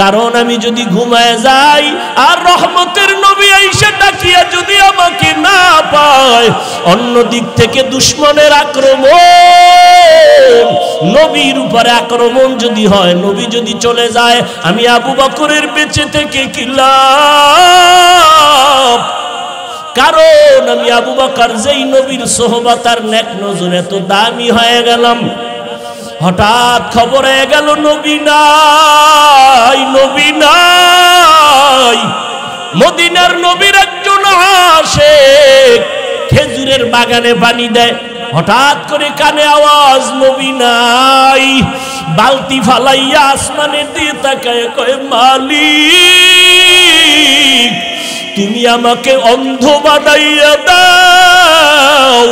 কারণ আমি যদি ঘুমায় যাই আর রহমতের নবী আইসা ডাকিয়া যদি আমাকে না পায়, অন্য দিক থেকে দুশমনের আক্রমণ, নবীর উপরে আক্রমণ যদি হয়, নবী যদি চলে যায়, আমি আবু বকরের বেঁচে থেকে কি লাভ? কারণ আমি আবু বকর যেই নবীর সোহবত আর নেক নজর এত দামি হয়ে গেলাম, হঠাৎ খবর হয়ে গেল নবী নাই, নবী নাই। মদিনার নবীর একজন আশিক খেজুরের বাগানে পানি দেয়, হঠাৎ করে কানে আওয়াজ নবী নাই। বালতি ফালাইয়া আসমানের দিকে তাকায় কয়, মালিক তুমি আমাকে অন্ধ বানাইয়া দাও,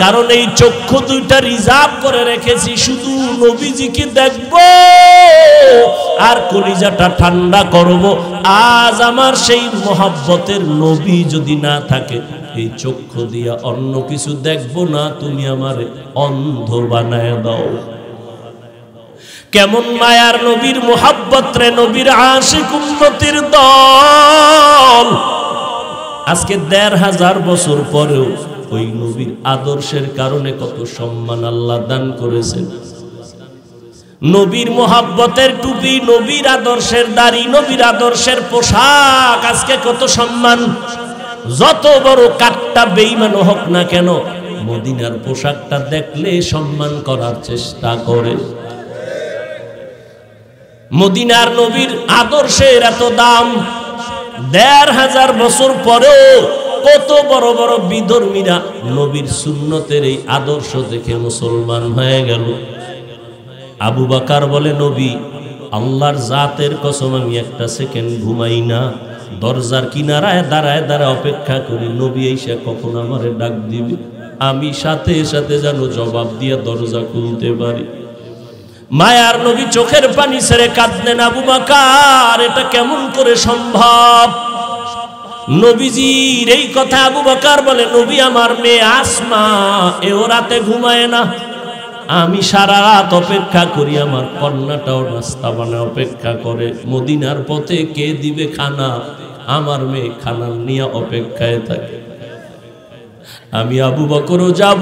কারণ এই চক্ষু দুইটা রিজার্ভ করে রেখেছি শুধু নবীজিকে দেখব আর কলিজাটা ঠান্ডা করব। আজ আমার সেই মহব্বতের নবী যদি না থাকে, এই চক্ষু দিয়া অন্য কিছু দেখব না, তুমি আমারে অন্ধ বানায় দাও। কেমন মায়ার নবীর মোহাব্বত রে, নবীর আশিক উম্মতের দল। আজকে ১৫০০ বছর পরেও ওই নবীর আদর্শের কারণে কত সম্মান আল্লাহ দান করেছেন। নবীর মোহাব্বতের টুপি, নবীর আদর্শের দাড়ি, নবীর আদর্শের পোশাক, আজকে কত সম্মান। যত বড় কাট্টা বেঈমান হোক না কেন, মদিনার পোশাকটা দেখলে সম্মান করার চেষ্টা করে। মদিনার নবীর আদর্শের এত দাম, ১৫০০ বছর পরেও কত বড় বড় বিধর্মীরা নবীর সুন্নতের এই আদর্শ দেখে মুসলমান হয়ে গেল। আবু বকর বলে, নবী আল্লাহর জাতের কসম আমি একটা সেকেন্ড ঘুমাই না, দরজার কিনারায় দাঁড়ায় দাঁড়ায় অপেক্ষা করি নবী এসে কখন আমারে ডাক দিবে, আমি সাথে সাথে যেন জবাব দিয়ে দরজা খুলতে পারি। মায়ার নবী চোখের পানি ছেড়ে কাঁদলেন। আবু বকর, এটা কেমন করে সম্ভব? নবীজির এই কথা আবু বকর বলে, নবী আমার মেয়ে আসমা এও রাতে ঘুমায় না, আমি সারা রাত অপেক্ষা করি, আমার কন্যাটাও নাস্তা বানায় অপেক্ষা করে, মদিনার পথে কে দিবে খানা, আমার মেয়ে খানা নিয়ে অপেক্ষায় থাকে। আমি আবু বকরও যাব,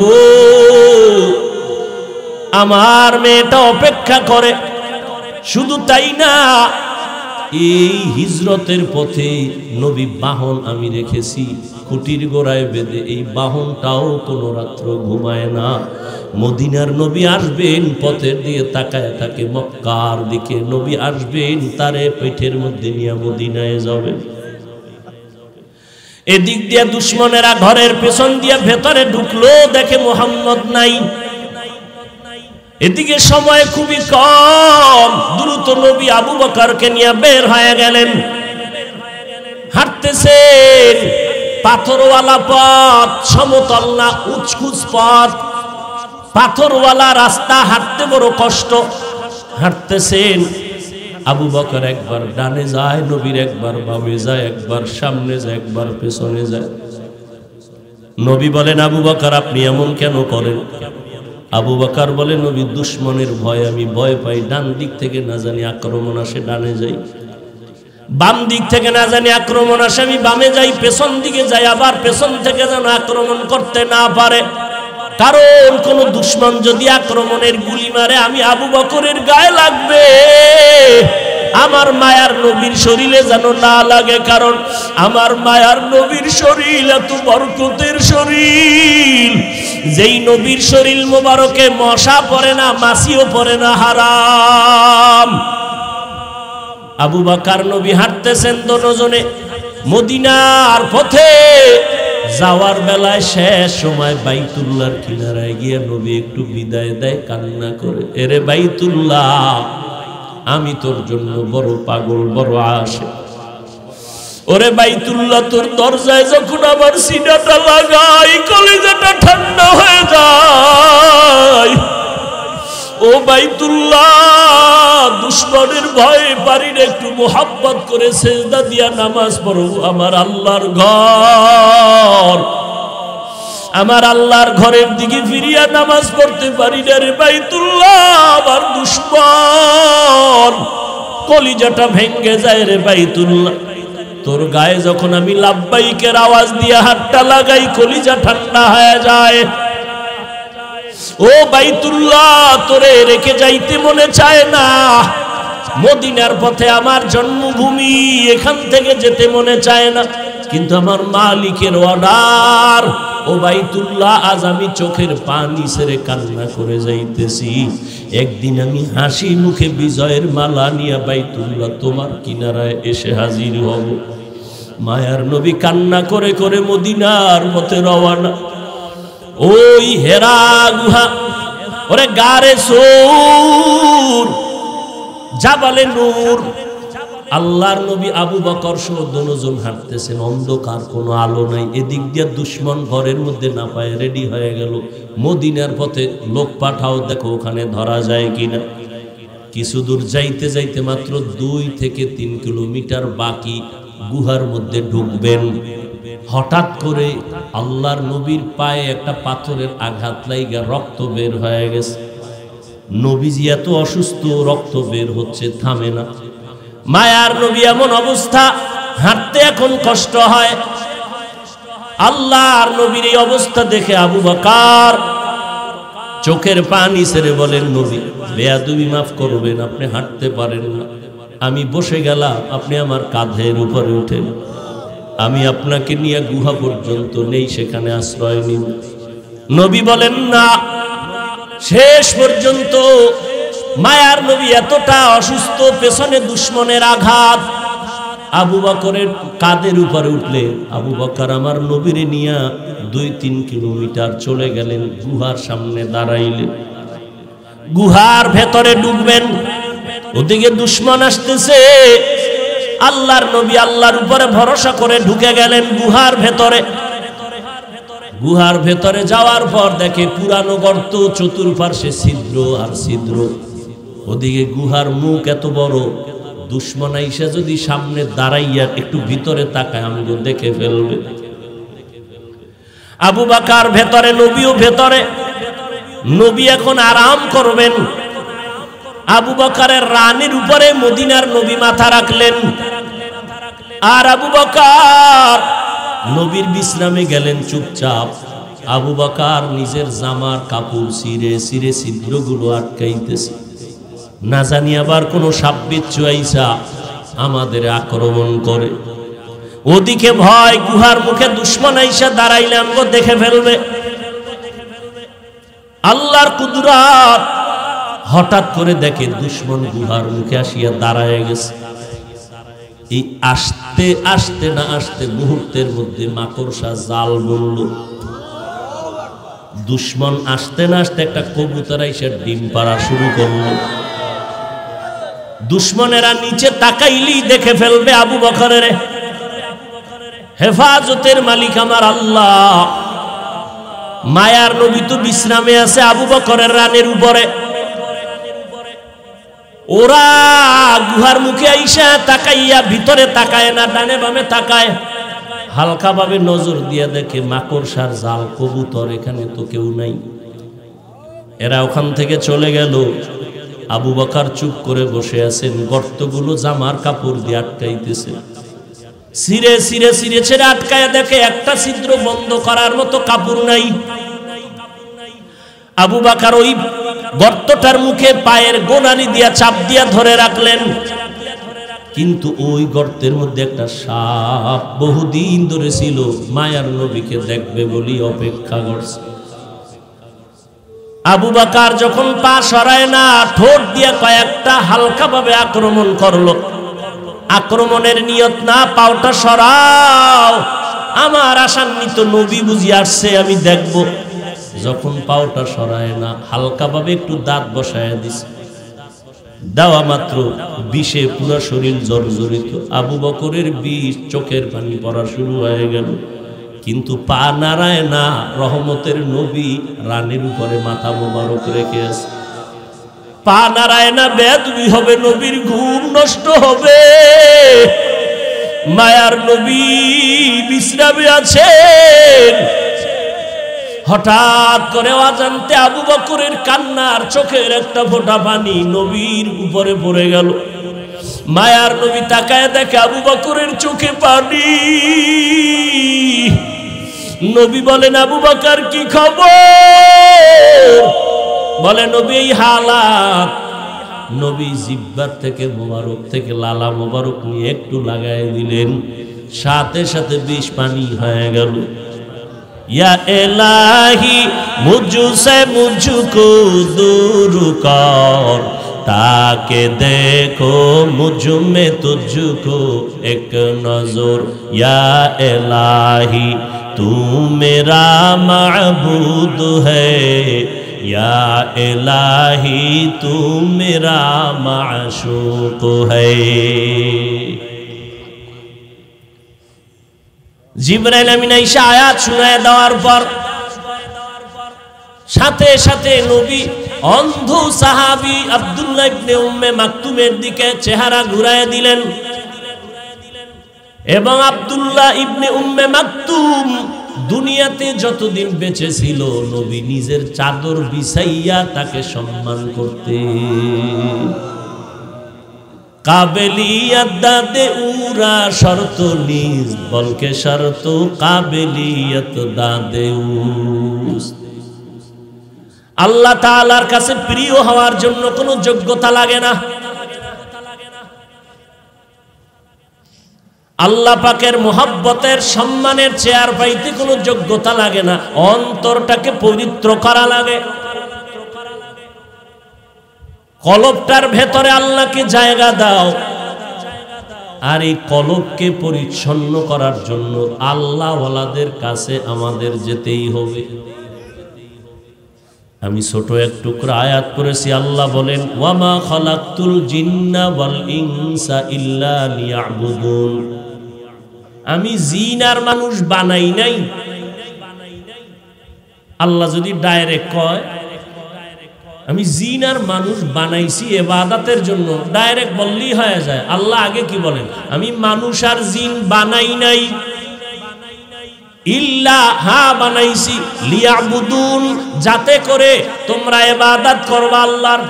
আমার মেয়েটা অপেক্ষা করে। শুধু তাই না, এই হিজরতের পথে নবী বাহন আমি রেখেছি খুঁটির গোড়ায় বেঁধে, এই বাহনটাও কোনো রাত্র ঘুমায় না। মদিনার নবী আসবেন, পথের দিয়ে তাকায় থাকে মক্কার দিকে, নবী আসবেন তারে পেটের মধ্যে নিয়ে মদিনায় যাবেন। এদিক দিয়ে দুশমনেরা ঘরের পেছন দিয়ে ভেতরে ঢুকলো, দেখে মুহাম্মদ নাই। এদিকে সময় খুবই কম, দ্রুত নবী আবু বকরকে নিয়ে বের হয়ে গেলেন। হাঁটতেছেন, পাথরওয়ালা পথ, সমতল না, উঁচকুচ পথ, পাথরওয়ালা রাস্তা, হাঁটতে বড় কষ্ট। হাঁটতেছেন, আবু বকর একবার ডানে যায়, নবীর একবার বামে যায়, একবার সামনে যায়, একবার পেছনে যায়। নবী বলেন, আবু বকর আপনি এমন কেন করেন? আবু বকর বলে, নবী দুশমনের ভয় আমি ভয় পাই, ডান দিক থেকে না জানি আক্রমণ আসে ডানে যাই, বাম দিক থেকে না জানি আক্রমণ আসে আমি বামে যাই, পেছন দিকে যাই, আবার পেছন থেকে যেন আক্রমণ করতে না পারে। কারণ কোন দুশমন যদি আক্রমণের গুলি মারে, আমি আবু বকরের গায়ে লাগবে, আমার মায়ার নবীর শরীরে যেন না লাগে। কারণ আমার মায়ার নবীর শরীর এত বরকতের শরীর, যেই নবীর শরীর মোবারকে মশা পড়ে না, মাছিও পড়ে না, হারাম। আবু বকর নবী হাঁটতেছেন দুজনে মদিনার পথে। যাওয়ার বেলায় শেষ সময় বাইতুল্লাহর কিনারায় গিয়ে নবী একটু বিদায় দেয়, কান্না করে, এরে বাইতুল্লাহ আমি তোর জন্য বড় পাগল, বড় আশিক। ওরে বাইতুল্লাহ, তোর দরজায় যখন আমার সিনাটা লাগাই, কলিজাটা ঠান্ডা হয়ে যায়। ও বাইতুল্লাহ, দুশমনের ভয়ে পারি না, একটু মোহাব্বত করে সেজদা দিয়া নামাজ পড়ব। আমার আল্লাহর ঘর, আমার আল্লাহর ঘরের দিকে ফিরিয়া নামাজ পড়তে পারি না রে বাইতুল্লাহ। আমার দুশমন কলিজাটা ভেঙ্গে যায় রে বাইতুল্লাহ। তোর গায়ে যখন আমি লাব্বাইকের আওয়াজ দিয়ে হাতটা লাগাই, কলিজা ঠান্ডা হয়ে যায়। ও বাইতুল্লাহ, তোরে রেখে যাইতে মনে চায় না। মদিনার পথে আমার জন্মভূমি, এখান থেকে যেতে মনে চায় না, কিন্তু আমার মালিকের অর্ডার। ও বাইতুল্লাহ, আজ আমি চোখের পানি ছেড়ে কান্না করে যাইতেছি। একদিন আমি হাসি মুখে বিজয়ের মালা নিয়ে বাইতুল্লাহ তোমার কিনারায় এসে হাজির হব। মায়ার নবী কান্না করে করে মদিনার পথে রওয়ানা। ওই হেরা গুহা, ওরে গারে সূর, জাবালে নূর, আল্লাহর নবী আবু বকর সহ দুজন হাঁটতেছেন, অন্ধকার, কোনো আলো নাই। এদিক দিয়ে দুশমন ঘরের মধ্যে না পায় রেডি হয়ে গেল, মদিনার পথে লোক পাঠাও, দেখো ওখানে ধরা যায় কিনা। কিছু দূর যাইতে যাইতে মাত্র 2 থেকে 3 কিলোমিটার বাকি, গুহার মধ্যে ঢুকবেন। হঠাৎ করে আল্লাহর নবীর পায়ে একটা পাথরের আঘাত লাইগা রক্ত বের হয়ে গেছে। নবীজি এত অসুস্থ, রক্ত বের হচ্ছে, থামে না। মায়ার নবী এমন অবস্থা, হাঁটতে এখন কষ্ট হয়। আল্লাহর নবীর এই অবস্থা দেখে আবু বকর চোখের পানি ছেড়ে বলেন, নবী বেয়াদবি মাফ করবেন, আপনি হাঁটতে পারেন না, আমি বসে গেলাম, আপনি আমার কাঁধের উপরে উঠেন, আমি আপনাকে নিয়ে গুহা পর্যন্ত নেই, সেখানে আশ্রয় নিন। নবী বলেন না। শেষ পর্যন্ত মায়ার নবী এতটা অসুস্থ, পেছনে দুশমনের আঘাত, আবু বকরের কাঁধের উপরে উঠলে আবু বকর আমার নবীরে নিয়ে 2-3 কিলোমিটার চলে গেলেন, গুহার সামনে দাঁড়াইলেন। গুহার ভেতরে ঢুকবেন, ওদিকে দুশমন আসতেছে। আল্লাহর নবী আল্লাহর উপরে ভরসা করে ঢুকে গেলেন গুহার ভেতরে। গুহার ভেতরে যাওয়ার পর দেখে পুরানো গর্ত, চতুর্পার্শ্বে ছিদ্র আর ছিদ্র। ওদিকে গুহার মুখ এত বড়, দুশমন আইসা যদি সামনে দাঁড়াইয়া একটু ভিতরে তাকায়, আমগো দেখে ফেলবে। আবু বকর ভেতরে, নবীও ভেতরে। নবী এখন আরাম করবেন। আবু বকরের রানের উপরে মদিনার নবী মাথা রাখলেন, আর আবু বকর নবীর বিশ্রামে গেলেন চুপচাপ। আবু বকর নিজের জামার কাপড় ছিঁড়ে ছিঁড়ে ছিদ্রগুলো আটকাইতেছে, না জানি আবার কোনো সাপ বিচ্ছু আইসা আমাদের আক্রমণ করে। ওদিকে ভয়, গুহার মুখে দুশমন আইসা দাঁড়াইলে আমগো দেখে ফেলবে। আল্লাহর কুদরত, হঠাৎ করে দেখে দুশমন গুহার মুখে আসিয়া দাঁড়ায় গেছে। এই আসতে আসতে না আসতে মুহূর্তের মধ্যে মাকড়সা জাল বলল। দুশমন আসতে না আসতে একটা কবুতর এসে ডিম পাড়া শুরু করলো। দুশমনেরা নিচে তাকাইলেই দেখে ফেলবে আবু বকরের। হেফাজতের মালিক আমার আল্লাহ। মায়ার নবী তো বিশ্রামে আছে আবু বকরের রানের উপরে। ওরা গুহার মুখে আইসা তাকাইয়া ভিতরে তাকায় না, ডানে বামে তাকায়, হালকা ভাবে নজর দিয়া দেখে মাকড়সার জাল, কবুতর, এখানে তো কেউ নাই। এরা ওখান থেকে চলে গেল। আবু বকর চুপ করে বসে আছেন, গর্তগুলো জামার কাপড় দিয়ে আটকাইতেছে। ছিঁড়ে ছিঁড়ে ছিঁড়ে ছেড়ে আটকায় দেখে একটা ছিদ্র বন্ধ করার মতো কাপড় নাই। আবু বকর ওই গর্তটার মুখে পায়ের গোড়ালি দিয়া চাপ দিয়া ধরে রাখলেন, কিন্তু ওই গর্তের মধ্যে একটা সাপ বহুদিন ধরে ছিল, মায়ার নবীকে দেখবে বলি অপেক্ষা করছে। আবু বকর যখন পা সরায় না, ঠোঁট দিয়া কয়েকটা হালকা ভাবে আক্রমণ করলো। আক্রমণের নিয়ত না, পাওটা সরাও, আমার আশান্বিত নবী বুঝি আসছে, আমি দেখব। যখন পাওটা সরায় না, হালকা ভাবে একটু দাঁত বসায় দিছে। দেওয়া মাত্র বিষে পুরো শরীর জর্জরিত। আবু বকরের বিষ, চোখের পানি পড়া শুরু হয়ে গেল, কিন্তু পা নাড়ায় না। রহমতের নবী রানের উপরে মাথা মোবারক রেখে আছে, পা নাড়ায় না। বেদবি হবে, নবীর ঘুম নষ্ট হবে। মায়ার নবী বিশ্রামে আছেন। হঠাৎ করে অজান্তে আবু বকরের কান্নার চোখের একটা ফোঁটা পানি নবীর উপরে পড়ে গেল। মায়ার নবী তাকায় দেখে আবু বকরের চোখে পানি। নবী বলেন, আবু বকর কি খবর? বলে, নবী এই হালাত। নবী জিহ্বার থেকে মোবারক থেকে লালা মোবারক নিয়ে একটু লাগাই দিলেন, সাথে সাথে বিষ পানি হয়ে গেল। या इलाही मुझसे मुझको दूर कर, ताके देखो मुझ में तुझको एक नजर। या इलाही तू मेरा माबूद है, या इलाही तू मेरा माशूक है। জিবরাইল আমিন আয়েশা আয়াত শুনায় দেওয়ার পর সাথে সাথে নবী অন্ধ সাহাবী আব্দুল্লাহ ইবনে উম্মে মাকতুমের দিকে চেহারা ঘুরায় দিলেন এবং আব্দুল্লাহ ইবনে উম্মে মাকতুম দুনিয়াতে যতদিন বেঁচে ছিল নবী নিজের চাদর বিছাইয়া তাকে সম্মান করতেন। কাবেলিয়াত দাদে উরা শর্ত নিজ বলকে শর্ত কাবেলিয়াত দাদে উস। আল্লাহ তাআলার কাছে প্রিয় হওয়ার জন্য কোনো যোগ্যতা লাগে না। আল্লাহ পাকের মোহাব্বতের সম্মানের চেয়ার পাইতে কোনো যোগ্যতা লাগে না, অন্তরটাকে পবিত্র করা লাগে। কলবটার ভেতরে আল্লাহকে জায়গা দাও, আর এই কলবকে পরিচ্ছন্ন করার জন্য আল্লাহ ওয়ালাদের কাছে আমাদের যেতেই হবে। আমি ছোট এক টুকরা আয়াত করেছি, আল্লাহ বলেন, ওয়ামা খালাকতুল জিন্না ওয়াল ইনসা ইল্লা লিয়াবুদুন। আমি জিন আর মানুষ বানাই নাই। আল্লাহ যদি ডাইরেক্ট কয় আমি জিন আর মানুষ বানাইছি ইবাদতের জন্য, ডাইরেক্ট বললেই হয়ে যায়। আল্লাহ আগে কি বলেন? আমি মানুষ আর জিন বানাই নাই, ইল্লা হা বানাইছি লিয়াবুদুন, যাতে করে তোমরা ইবাদত করবা আল্লাহর।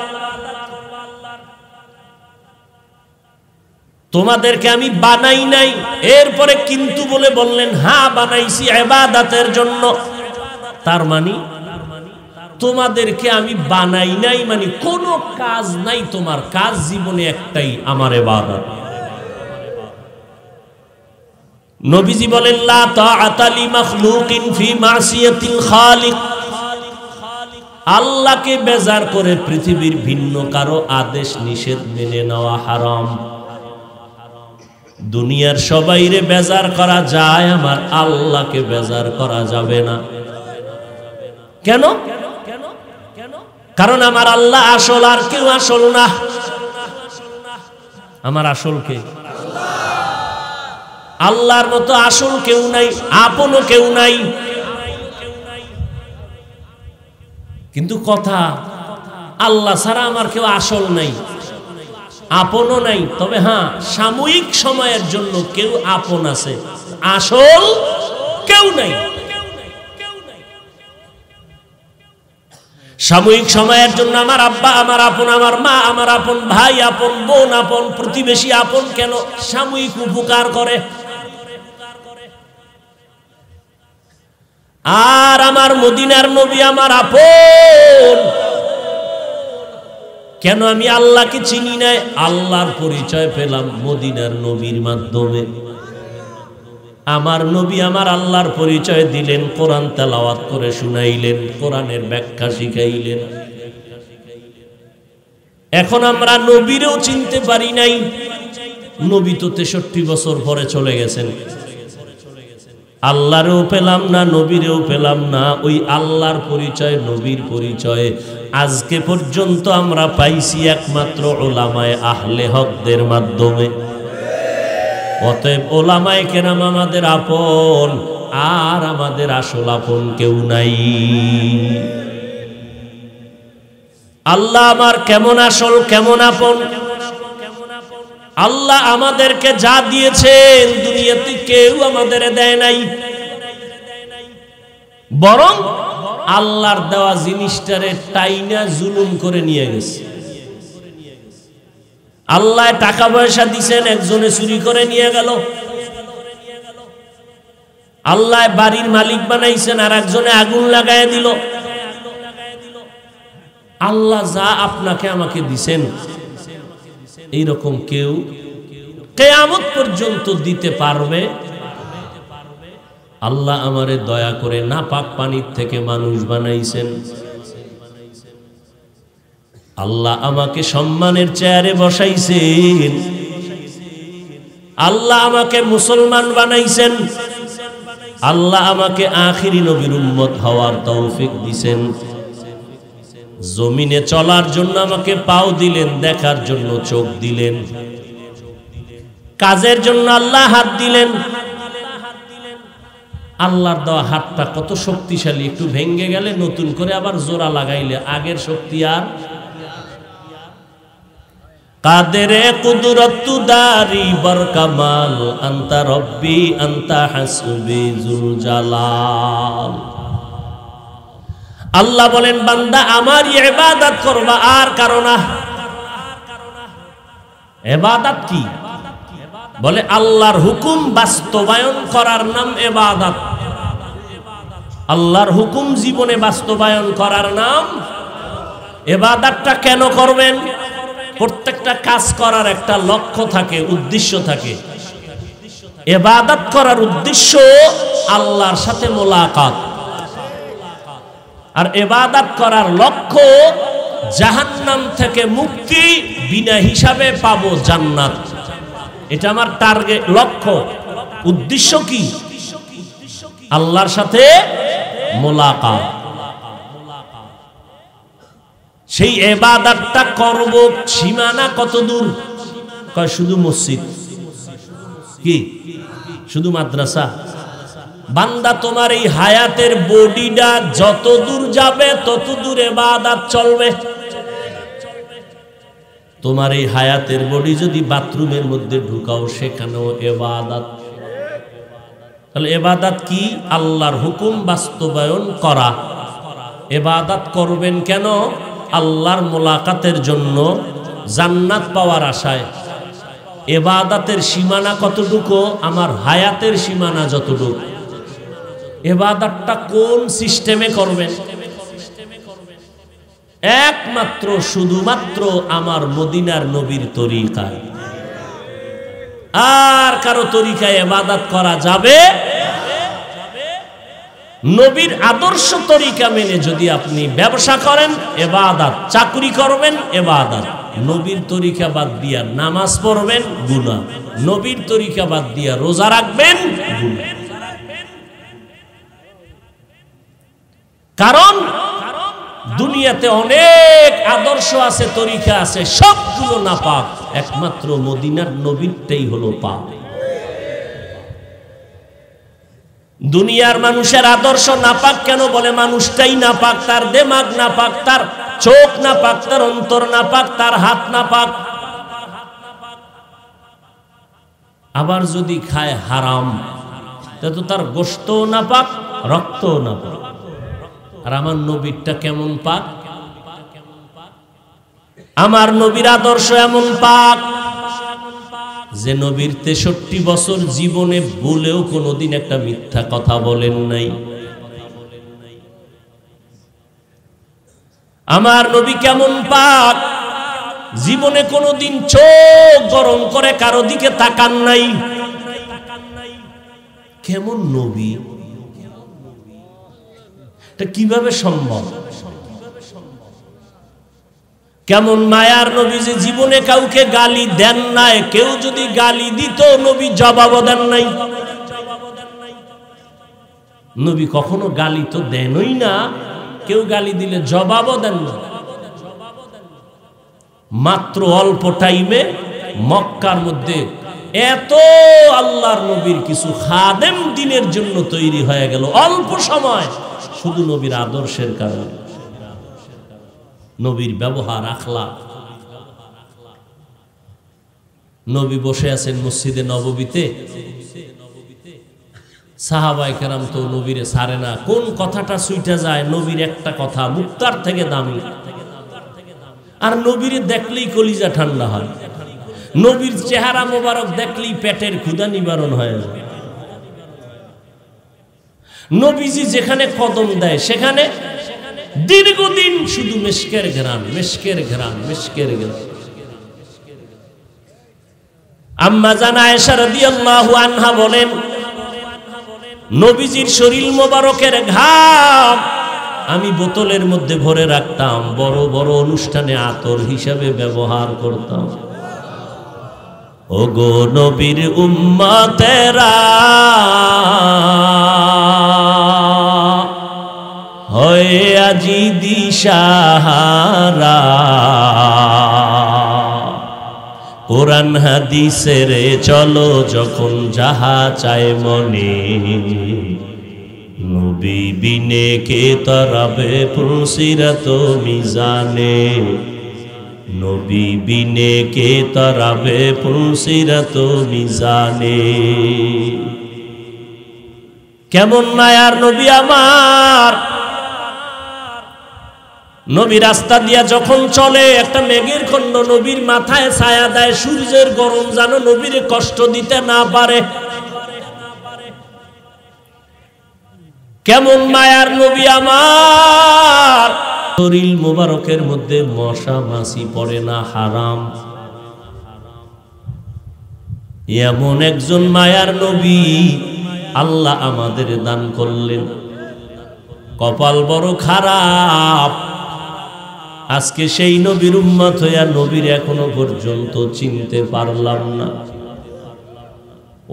তোমাদেরকে আমি বানাই নাই, এরপরে কিন্তু বলে বললেন হ্যাঁ বানাইছি ইবাদতের জন্য। তার মানে তোমাদেরকে আমি বানাই নাই মানে কোনো কাজ নাই, তোমার কাজ জীবনে একটাই, আমার ইবাদত। নবীজি বলেন, লা তাআতা লি মাখলুকিন ফি মাসিয়াতিল খালিক। আল্লাহকে বেজার করে পৃথিবীর ভিন্ন কারো আদেশ নিষেধ মেনে নেওয়া হারাম। দুনিয়ার সবাইরে বেজার করা যায়, আমার আল্লাহকে বেজার করা যাবে না। কেন? কারণ আমার আল্লাহ আসল, আর কেউ আসল না। আমার আসল কে? আল্লাহর মতো আসল কেউ নাই, আপনও কেউ নাই। কিন্তু কথা, আল্লাহ ছাড়া আমার কেউ আসল নাই, আপনও নাই। তবে হ্যাঁ, সাময়িক সময়ের জন্য কেউ আপন আছে, আসল কেউ নাই। সাময়িক সময়ের জন্য আমার আব্বা আমার আপন, আমার মা আমার আপন, ভাই আপন, বোন আপন, প্রতিবেশী আপন। কেন? সাময়িক উপকার করে। আর আমার মদিনার নবী আমার আপন। কেন? আমি আল্লাহকে চিনি নাই, আল্লাহর পরিচয় পেলাম মদিনার নবীর মাধ্যমে। আমার নবী আমার আল্লাহর পরিচয় দিলেন, কোরআন তেলাওয়াত করে শুনাইলেন, কোরআনের ব্যাখ্যা শিখাইলেন। এখন আমরা নবীরেও চিনতে পারি নাই। নবী তো 63 বছর পরে চলে গেছেন। আল্লাহরেও পেলাম না, নবীরেও পেলাম না। ওই আল্লাহর পরিচয়, নবীর পরিচয় আজকে পর্যন্ত আমরা পাইছি একমাত্র উলামায়ে আহলে হকদের মাধ্যমে। অতএব ওলামায়ে কেরাম আমাদের আপন, আর আমাদের আসল আপন কেউ নাই। আল্লাহ আমার কেমন আসল, কেমন আপন? আল্লাহ আমাদেরকে যা দিয়েছেন দুনিয়াতে কেউ আমাদের দেয় নাই, বরং আল্লাহর দেওয়া জিনিসটারে টাইনা জুলুম করে নিয়ে গেছে। আল্লাহ টাকা পয়সা দিছেন, একজনে চুরি করে নিয়ে গেল। আল্লাহ বাড়ির মালিক বানাইছেন, আর একজনে আগুন লাগায় দিল। আল্লাহ যা আপনাকে আমাকে দিছেন, এইরকম কেউ কিয়ামত পর্যন্ত দিতে পারবে? আল্লাহ আমারে দয়া করে নাপাক পানির থেকে মানুষ বানাইছেন। আল্লাহ আমাকে সম্মানের চেয়ারে বসাইছেন। আল্লাহ আমাকে মুসলমান বানাইছেন। আল্লাহ আমাকে আখিরি নবীর উম্মত হওয়ার তৌফিক দিছেন। জমিনে চলার জন্য আমাকে পাও দিলেন, দেখার জন্য চোখ দিলেন, কাজের জন্য আল্লাহ হাত দিলেন। আল্লাহর দেওয়া হাতটা কত শক্তিশালী, একটু ভেঙ্গে গেলে নতুন করে আবার জোড়া লাগাইলে আগের শক্তি আর। কাদেরে কুদরত দারি বরকামাল আনতা রব্বি আনতা হাসবি জুল জালাল। আল্লাহ বলেন, বান্দা আমার ইবাদত করবা, আর কারো না। ইবাদত কি? বলে আল্লাহর হুকুম বাস্তবায়ন করার নাম ইবাদত। আল্লাহর হুকুম জীবনে বাস্তবায়ন করার নাম ইবাদতটা। কেন করবেন? প্রত্যেকটা কাজ করার একটা লক্ষ্য থাকে, উদ্দেশ্য থাকে। ইবাদত করার উদ্দেশ্য আল্লাহর সাথে মোলাকাত, আর ইবাদত করার লক্ষ্য জাহান্নাম থেকে মুক্তি, বিনা হিসাবে পাবো জান্নাত। এটা আমার টার্গেট, লক্ষ্য। উদ্দেশ্য কি? আল্লাহর সাথে মোলাকাত। সেই ইবাদতটা করব, সীমানা কত দূর? কয় শুধু মসজিদ, কি শুধু মাদ্রাসা? বান্দা তোমার এই হায়াতের বডিটা যত দূর যাবে তত দূর ইবাদত চলবে। তোমার এই হায়াতের বডি যদি বাথরুমের মধ্যে ঢুকাও, সেখানেও ইবাদত। তাহলে ইবাদত কি? আল্লাহর হুকুম বাস্তবায়ন করা। ইবাদত করবেন কেন? আল্লাহর মোলাকাতের জন্য, জান্নাত পাওয়ার আশায়। ইবাদতের সীমানা কতটুকু? আমার হায়াতের সীমানা যতটুকু। ইবাদতটা কোন সিস্টেমে করবেন? একমাত্র শুধুমাত্র আমার মদিনার নবীর তরিকায়। আর কারো তরিকায় ইবাদত করা যাবে? নবীর আদর্শ তরিকা মেনে যদি আপনি ব্যবসা করেন ইবাদত, চাকরি করবেন ইবাদত। নবীর তরিকা বাদ দিয়া নামাজ পড়বেন গুনাহ, নবীর তরিকা বাদ দিয়া রোজা রাখবেন গুনাহ। কারণ দুনিয়াতে অনেক আদর্শ আছে, তরিকা আছে, সবগুলো নাপাক। একমাত্র মদিনার নবীরটাই হলো পাক। দুনিয়ার মানুষের আদর্শ নাপাক কেন? বলে মানুষটাই নাপাক, তার দিমাগ নাপাক, তার চোখ নাপাক, তার অন্তর নাপাক, তার হাত নাপাক। আবার যদি খায় হারাম, তো তার গোশতও নাপাক, রক্তও নাপাক। আর আমার নবীরটা কেমন পাক? আমার নবীর আদর্শ এমন পাক যে নবীর 63 বছর জীবনে বলেও কোনোদিন একটা মিথ্যা কথা বলেন নাই। আমার নবী কেমন পাক? জীবনে কোনোদিন চোখ গরম করে কারো দিকে তাকান নাই। কেমন নবী? এটা কিভাবে সম্ভব? কেমন মায়ার নবী যে জীবনে কাউকে গালি দেন নাই। কেউ যদি গালি দিত নবী জবাবও দেন নাই। নবী কখনো গালি তো দেনই না, কেউ গালি দিলে জবাবও দেন না। মাত্র অল্প টাইমে মক্কার মধ্যে এত আল্লাহর নবীর কিছু খাদেম দিনের জন্য তৈরি হয়ে গেল অল্প সময়, শুধু নবীর আদর্শের কারণে। নবীর ব্যবহার, আখলাক। নবী বসে আছেন মসজিদে নববীতে, সাহাবায়ে কেরাম তো নবীরে ছাড়ে না। কোন কথাটা ছুইটা যায়? নবীর একটা কথা মুক্তার থেকে দামি। আর নবীরে দেখলেই কলিজা ঠান্ডা হয়। নবীর চেহারা মোবারক দেখলেই পেটের ক্ষুধা নিবারণ হয়ে যায়। নবীজি যেখানে কদম দেয় সেখানে দীর্ঘদিন শুধু মিশকের ঘ্রাণ, মিশকের ঘ্রাণ, মিশকের ঘ্রাণ। আম্মা জান আয়েশা রাদিয়াল্লাহু আনহা বলেন, নবীজির শরীর মোবারকের ঘাম আমি বোতলের মধ্যে ভরে রাখতাম, বড় বড় অনুষ্ঠানে আতর হিসাবে ব্যবহার করতাম। ওগো নবীর উম্মতেরা, হয়ে আজি দিশাহারা, কোরআন হাদিসের চলো যখন যাহা চায় মনে, নবী বিনে কে তরাবে পুলসিরাত মিজানে, নবী বিনে কে তরাবে পুলসিরাত মিজানে। কেমন মায়ার নবী আমার, নবী রাস্তা দিয়া যখন চলে একটা মেঘের খণ্ড নবীর মাথায় ছায়া দেয়, সূর্যের গরম যেন নবীর কষ্ট দিতে না পারে। কেমন মায়ার নবী আমার, শরীর মোবারকের মধ্যে মশা মাছি পড়ে না, হারাম। এমন একজন মায়ার নবী আল্লাহ আমাদের দান করলেন। কপাল বড় খারাপ, আজকে সেই নবীর উম্মত হইয়া নবীর এখনো পর্যন্ত চিনতে পারলাম না।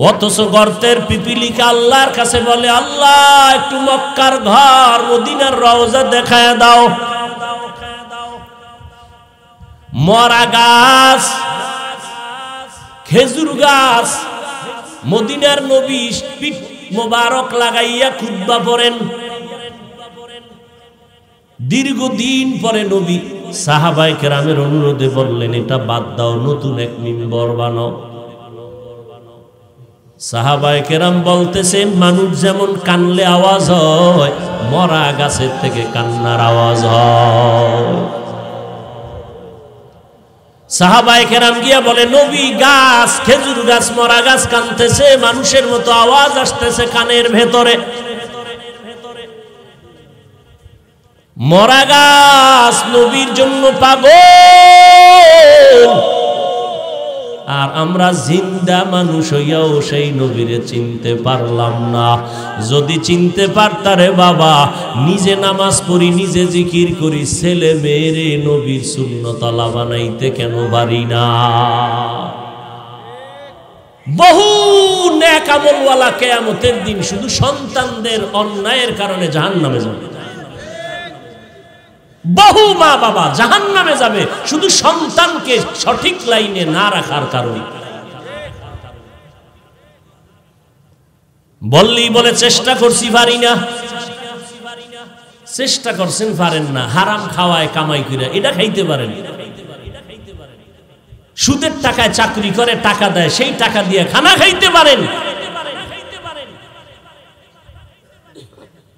অথচ গর্তের পিপিলিকা আল্লাহর কাছে বলে, আল্লাহ একটু মক্কার ঘর মদিনার রওজা দেখায় দাও। মরা গাছ, খেজুর গাছ, মদিনার নবী পিঠ মোবারক লাগাইয়া খুতবা পড়েন। দীর্ঘদিন পরে নবী সাহাবায়ে কেরামের অনুরোধে বললেন, এটা বাদ দাও, নতুন এক মিম্বর বানাও। সাহাবায়ে কেরাম বলতেছেন, মানুষ যেমন কানলে আওয়াজ হয়, মরা গাছের থেকে কান্নার আওয়াজ হয়। সাহাবায়ে কেরাম গিয়া বলে, নবী গাছ, খেজুর গাছ, মরা গাছ কানতেছে, মানুষের মতো আওয়াজ আসতেছে কানের ভেতরে। মরা গাছ নবীর জন্য পাগল, আর আমরা জিন্দা মানুষ হইয়াও সেই নবীরে চিনতে পারলাম না। যদি চিনতে পারতারে বাবা, নিজে নামাজ পড়ি, নিজে জিকির করি, ছেলে মেয়েরে নবীর সুন্নতওয়ালা বানাইতে কেন পারি না? বহু নেক আমলওয়ালা কিয়ামতের দিন শুধু সন্তানদের অন্যায়ের কারণে জাহান্নামে যাবে। বহু মা বাবা জাহান্নামে যাবে শুধু সন্তানকে সঠিক লাইনে না রাখার কারণে। বললি বলে চেষ্টা করছি, পারি না। চেষ্টা করছেন, পারেন না। হারাম খাওয়ায় কামাই করে এটা খাইতে পারেন। সুদের টাকায় চাকরি করে টাকা দেয়, সেই টাকা দিয়ে খানা খাইতে পারেন।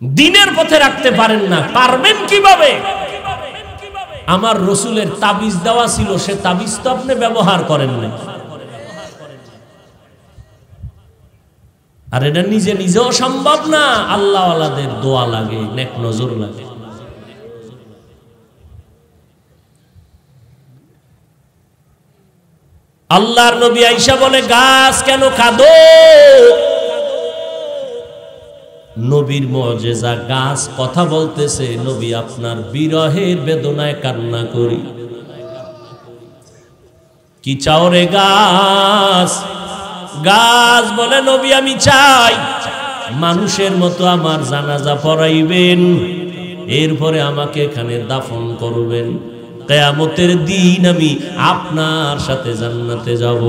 দিনের পথে রাখতে পারেন না, পারবেন কিভাবে? আমার রসুলের তাবিজ দেওয়া ছিল, সে তাবিজ তো আপনি ব্যবহার করেন না। আর এটা নিজে নিজেও সম্ভব না, আল্লাহ ওয়ালাদের দোয়া লাগে, নেক নজর লাগে। আল্লাহর নবী আয়েশা বলে, গাছ কেন কাঁদো? নবীর মুজিজা, গাছ কথা বলতেছে, নবী আপনার বিরহের বেদনায় কান্না করি। কি চাও রে গাছ? গাছ বলে, নবী আমি চাই মানুষের মতো আমার জানাজা পড়াইবেন, এরপরে আমাকে এখানে দাফন করবেন, কিয়ামতের দিন আমি আপনার সাথে জান্নাতে যাব।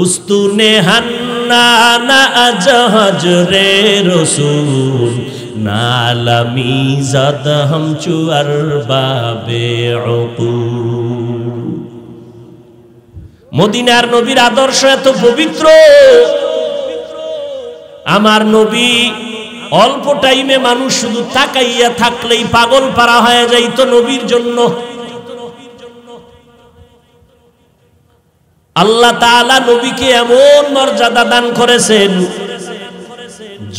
উস্তুনে হান্নানা জাহাজ রে রসুল, নালামি জাদ হাম চুয়ার বাবে উকুল। মদিনার নবীর আদর্শ এত পবিত্র, আমার নবী অল্প টাইমে মানুষ শুধু তাকাইয়া থাকলেই পাগল পারা হয়ে যাইত নবীর জন্য। আল্লাহ তাআলা নবীকে এমন মর্যাদা দান করেছেন,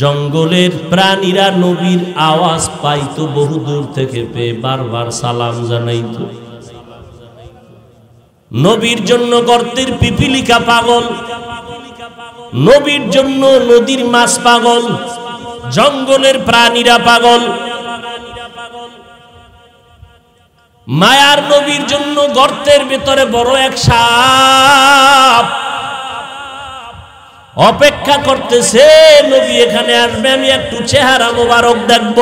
জঙ্গলের প্রাণীরা নবীর আওয়াজ পাইতো বহু দূর থেকে, পেয়ে বারবার সালাম জানাইতো। নবীর জন্য গর্তের পিপিলিকা পাগল, নবীর জন্য নদীর মাছ পাগল, জঙ্গলের প্রাণীরা পাগল। মায়ার নবীর জন্য গর্তের ভেতরে বড় এক সাপ অপেক্ষা করতেছে, নবী এখানে আসবে, আমি একটু চেহারা মোবারক দেখব।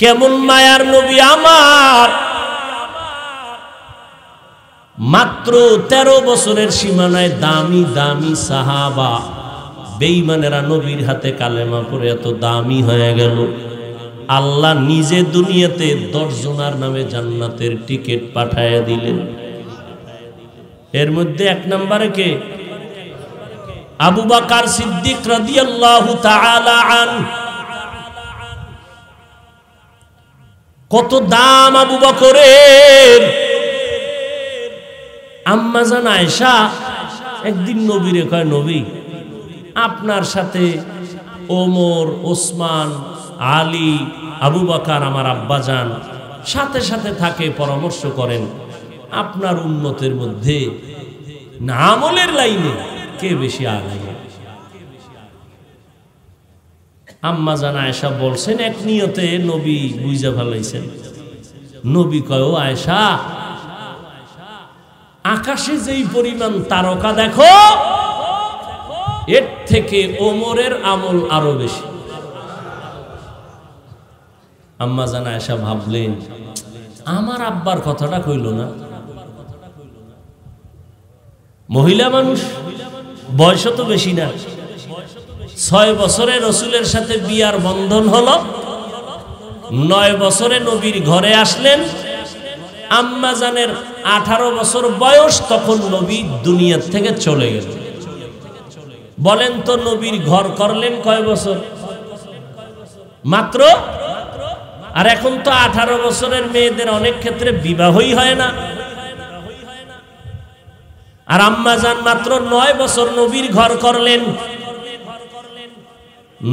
কেমন মায়ার নবী আমার! মাত্র 13 বছরের সীমানায় দামি দামি সাহাবা বেঈমানেরা নবীর হাতে কালেমা পড়ে এত দামি হয়ে গেল। আল্লাহ নিজে দুনিয়াতে 10 জনের নামে জান্নাতের টিকিট পাঠায়া দিলেন। এর মধ্যে 1 নম্বরে কে? আবু বকর সিদ্দিক রাদিয়াল্লাহু তাআলা আনহু। কত দাম আবু বকরের! আম্মা জান আয়েশা একদিন নবীরে কয়, নবী আপনার সাথে ওমর, ওসমান, আলী, আবু বকর আমার আব্বাজান সাথে সাথে থাকে, পরামর্শ করেন, আপনার উম্মতের মধ্যে না আমলের লাইনে কে বেশি আগায়? আম্মা জান আয়েশা বলছেন, এক নিয়তে নবী বুঝা ফেলাইছেন। নবী কয়, ও আয়েশা, আকাশে যেই পরিমাণ তারকা দেখো, এর থেকে ওমরের আমল আরো বেশি। আম্মা জান আয়েশা ভাবলেন, আমার আব্বার কথাটা কইল না। মহিলা মানুষ, বয়স তো বেশি না, 6 বছরে রসুলের সাথে বিয়ার বন্ধন হলো, 9 বছরে নবীর ঘরে আসলেন। আম্মা জানের 18 বছর বয়স, তখন নবী দুনিয়া থেকে চলে গেল। বলেন তো নবীর ঘর করলেন কয় বছর? মাত্র। আর এখন তো 18 বছরের মেয়েদের অনেক ক্ষেত্রে বিবাহই হয় না। আর আম্মা জান মাত্র 9 বছর নবীর ঘর করলেন,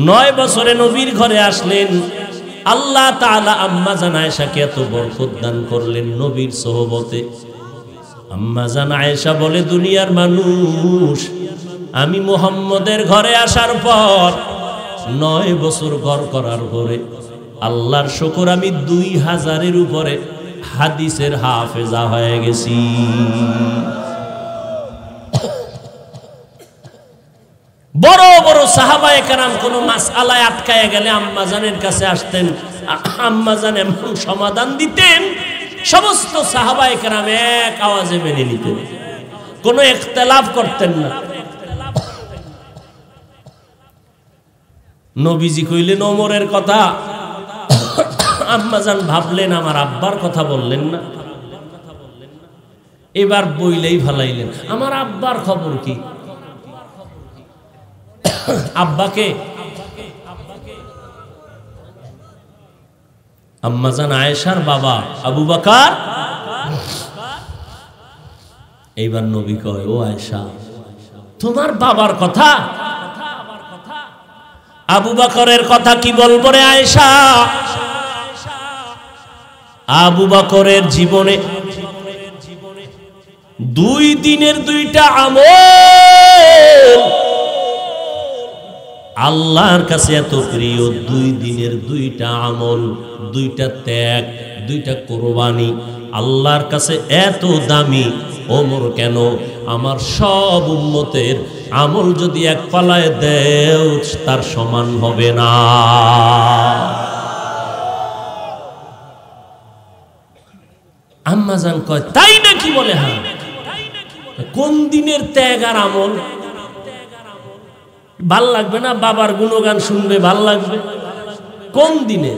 9 বছরে নবীর ঘরে আসলেন। আল্লাহ তাআলা আম্মা জান আয়েশাকে এত বরকত দান করলেন নবীর সোহবতে। আম্মা জান আয়েশা বলে, দুনিয়ার মানুষ, আমি মুহাম্মদের ঘরে আসার পর 9 বছর ঘর করার পরে আল্লাহর শুকর, আমি 2000-এর উপরে হাদিসের হাফেজা হয়ে গেছি। বড় বড় সাহাবায়ে কেরাম কোন মাসআলায় আটকায় গেলে আম্মা জানের কাছে আসতেন, আম্মা জান এমন সমাধান দিতেন, সমস্ত সাহাবায়ে কেরাম এক আওয়াজে মেনে নিতেন, কোনো ইখতিলাফ করতেন না। নবীজি কইলেন ওমরের কথা, আম্মা জান ভাবলেন আমার আব্বার কথা বললেন না, এবার বইলেই ফালাইলেন, আমার আব্বার খবর কি? আব্বাকে আম্মা জান আয়েশার বাবা আবু বকর। এইবার নবী কয়, ও আয়েশা, তোমার বাবার কথা? আবু বকরের কথা কি বলবো রে আয়েশা? আবু বকরের জীবনে 2 দিনের 2টা আমল আল্লাহর কাছে এত প্রিয়। 2 দিনের 2টা আমল, 2টা ত্যাগ, 2টা কোরবানি আল্লাহর কাছে এত দামি। ওমর কেন? আমার সব উম্মতের আমল যদি এক পালায় দেও তার সমান হবে না। আম্মা জান কয়, তাই নাকি? বলে হ্যাঁ। কোন দিনের ত্যাগ আর আমল? ভাল লাগবে না? বাবার গুণগান শুনবে ভাল লাগবে? কোন দিনে?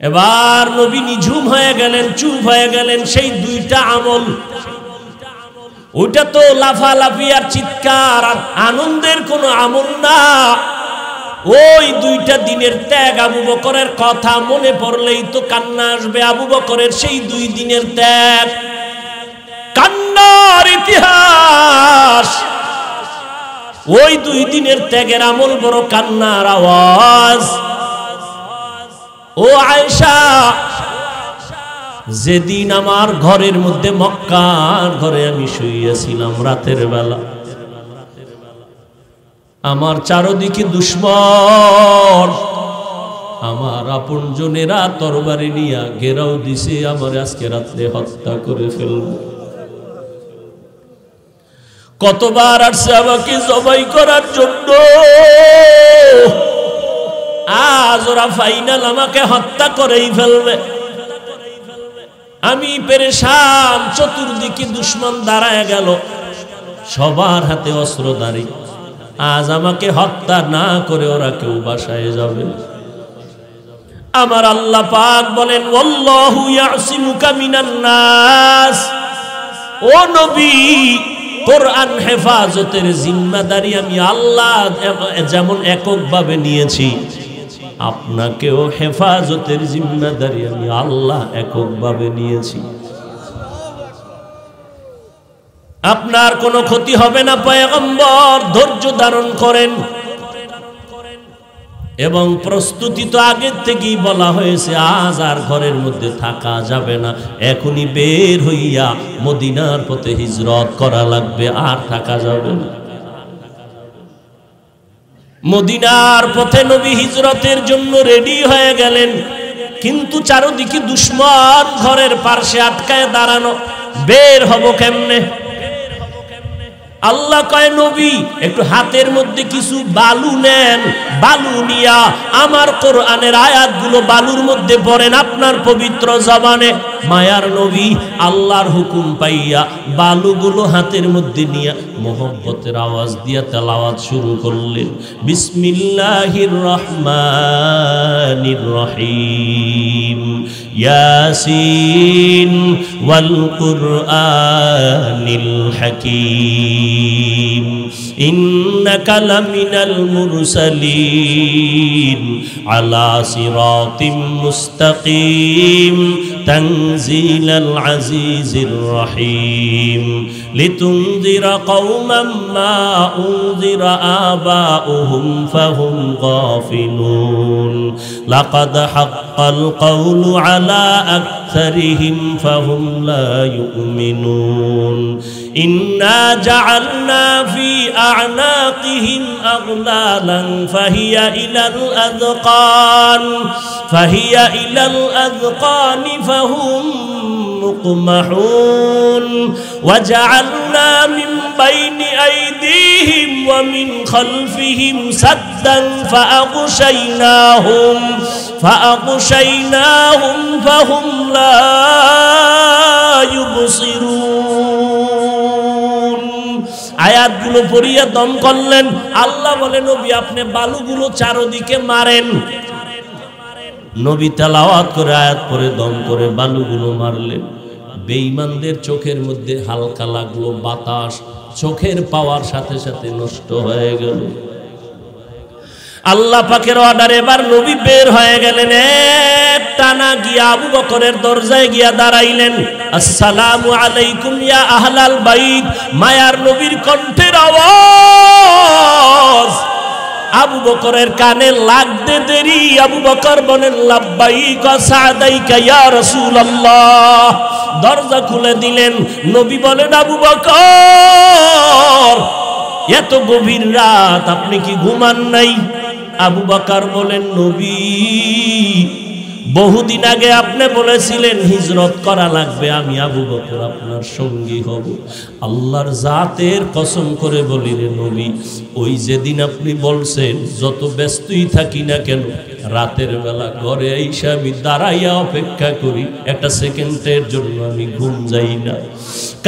এবার নবী নিঝুম হয়ে গেলেন, চুপ হয়ে গেলেন। সেই 2টা আমল, ওইটা তো লাফালাফি আর চিৎকার আর আনন্দের কোনো আমল না। ওই দুইটা দিনের ত্যাগ, আবু বকরের কথা মনে পড়লেই তো কান্না আসবে। আবু বকরের সেই 2 দিনের ত্যাগ কান্নার ইতিহাস। ওই 2 দিনের ত্যাগের আমল বড় কান্নার আওয়াজ। ও আয়েশা, যেদিন আমার ঘরের মধ্যে, মক্কার ঘরে আমি শুইয়াছিলাম রাতের বেলা, আমার চারদিকে দুশমন, আমার আপনজনেরা তরবারি নিয়া ঘেরাও দিছে, আমার আজকে রাত্রে হত্যা করে ফেলবে। কতবার আসছে আমাকে জবাই করার জন্য, আজ ওরা ফাইনাল আমাকে হত্যা করেই ফেলবে। আমি পেরেশান, চতুর্দিকে দুশমন দাঁড়ায় গেল, সবার হাতে অস্ত্রধারী। আজ আমাকে হত্যা না করে ওরা কেউ বাসায় যাবে। আমার আল্লাহ পাক বলেন, ওয়াল্লাহু ইয়াসিমুকা মিনান নাস। ও নবী, কোরআন হেফাজতের জিম্মাদারি আমি আল্লাহ যেমন এককভাবে নিয়েছি, আপনাকেও হেফাজতের জিম্মাদারি আমি আল্লাহ এককভাবে নিয়েছি। আপনার কোনো ক্ষতি হবে না পয়গম্বর, ধৈর্য ধারণ করেন। এবং প্রস্তুতি তো আগের থেকেই বলা হয়েছে, আজ আর ঘরের মধ্যে থাকা যাবে না, এখনই বের হইয়া মদিনার পথে হিজরত করা লাগবে, আর থাকা যাবে না। মদিনার পথে নবী হিজরতের জন্য রেডি হয়ে গেলেন, কিন্তু চারদিকে দুশমন ঘরের পাশে আটকায় দাঁড়ানো, বের হব কেমনে? আল্লাহ কয়, নবী একটু হাতের মধ্যে কিছু বালু নেন, বালু নিয়া আমার কোরআনের আয়াতগুলো বালুর মধ্যে পড়েন আপনার পবিত্র জবানে। মায়ার নবী আল্লাহর হুকুম পাইয়া বালুগুলো হাতের মধ্যে নিয়া মোহব্বতের আওয়াজ দিয়া তেলাওয়াত শুরু করলেন, বিসমিল্লাহির রহমানির রহিম, ইয়াসিন ওয়াল কুরআনিল হাকীম, ইন্নাকা লামিনাল মুরসালিন আলা সিরাতিম মুস্তাকিম, তানজিলাল আজিজির রহিম, লিতুনযিরা কওমান মা উনযিরা আবাউহুম ফাহুম গাফিলুন, লাকাদ হাক্কাল কওলু আলা আকসারিহিম ফাহুম লা ইউমিনুন, ইন্না জাআলনা ফি আ'নাকিহিম আগলালান ফাহিয়া ইলাল আযকানি ফাহুম মুকমাহুন, ওয়াজআলনা মিন বাইনি আইদিহিম ওয়া মিন খালফিহিম সাদ্দান ফাআগশাইনাহুম ফাহুম লা ইউবসিরুন। আয়াতগুলো পড়িয়া দম করলেন। আল্লাহ বলেন, নবী আপনি বালুগুলো চারদিকে মারেন। নবী তেলাওয়াত করে আয়াত পড়ে দম করে বালুগুলো মারলেন। বেঈমানদের চোখের মধ্যে হালকা লাগলো বাতাস, চোখের পাওয়ার সাথে সাথে নষ্ট হয়ে গেল। আল্লাহ পাকের অর্ডারে এবার নবী বের হয়ে গেলেন, এক টানা গিয়া আবু বকরের দরজায় গিয়া দাঁড়াইলেন। আসসালামু আলাইকুম ইয়া আহলাল বাইত। মায়ার নবীর কণ্ঠের আওয়াজ আবু বকরের কানে লাগতে দেরি আবু বকর বলেন, লাব্বাইক ওয়া সাদাইকা ইয়া রাসূলুল্লাহ। দরজা খুলে দিলেন। নবী বলেন, আবু বকর এত গভীর রাত আপনি কি ঘুমান নাই? আবু বকর বলেন, নবী বহুদিন আগে আপনি বলেছিলেন হিজরত করা লাগবে, আমি আবু বকর আপনার সঙ্গী হব। আল্লাহর জাতের কসম করে বলি রে নবী, ওই যেদিন আপনি বলছেন যত ব্যস্তই থাকি না কেন, রাতের বেলা ঘরে আইসা আমি দাঁড়াইয়া অপেক্ষা করি, একটা সেকেন্ডের জন্য আমি ঘুম যাই না।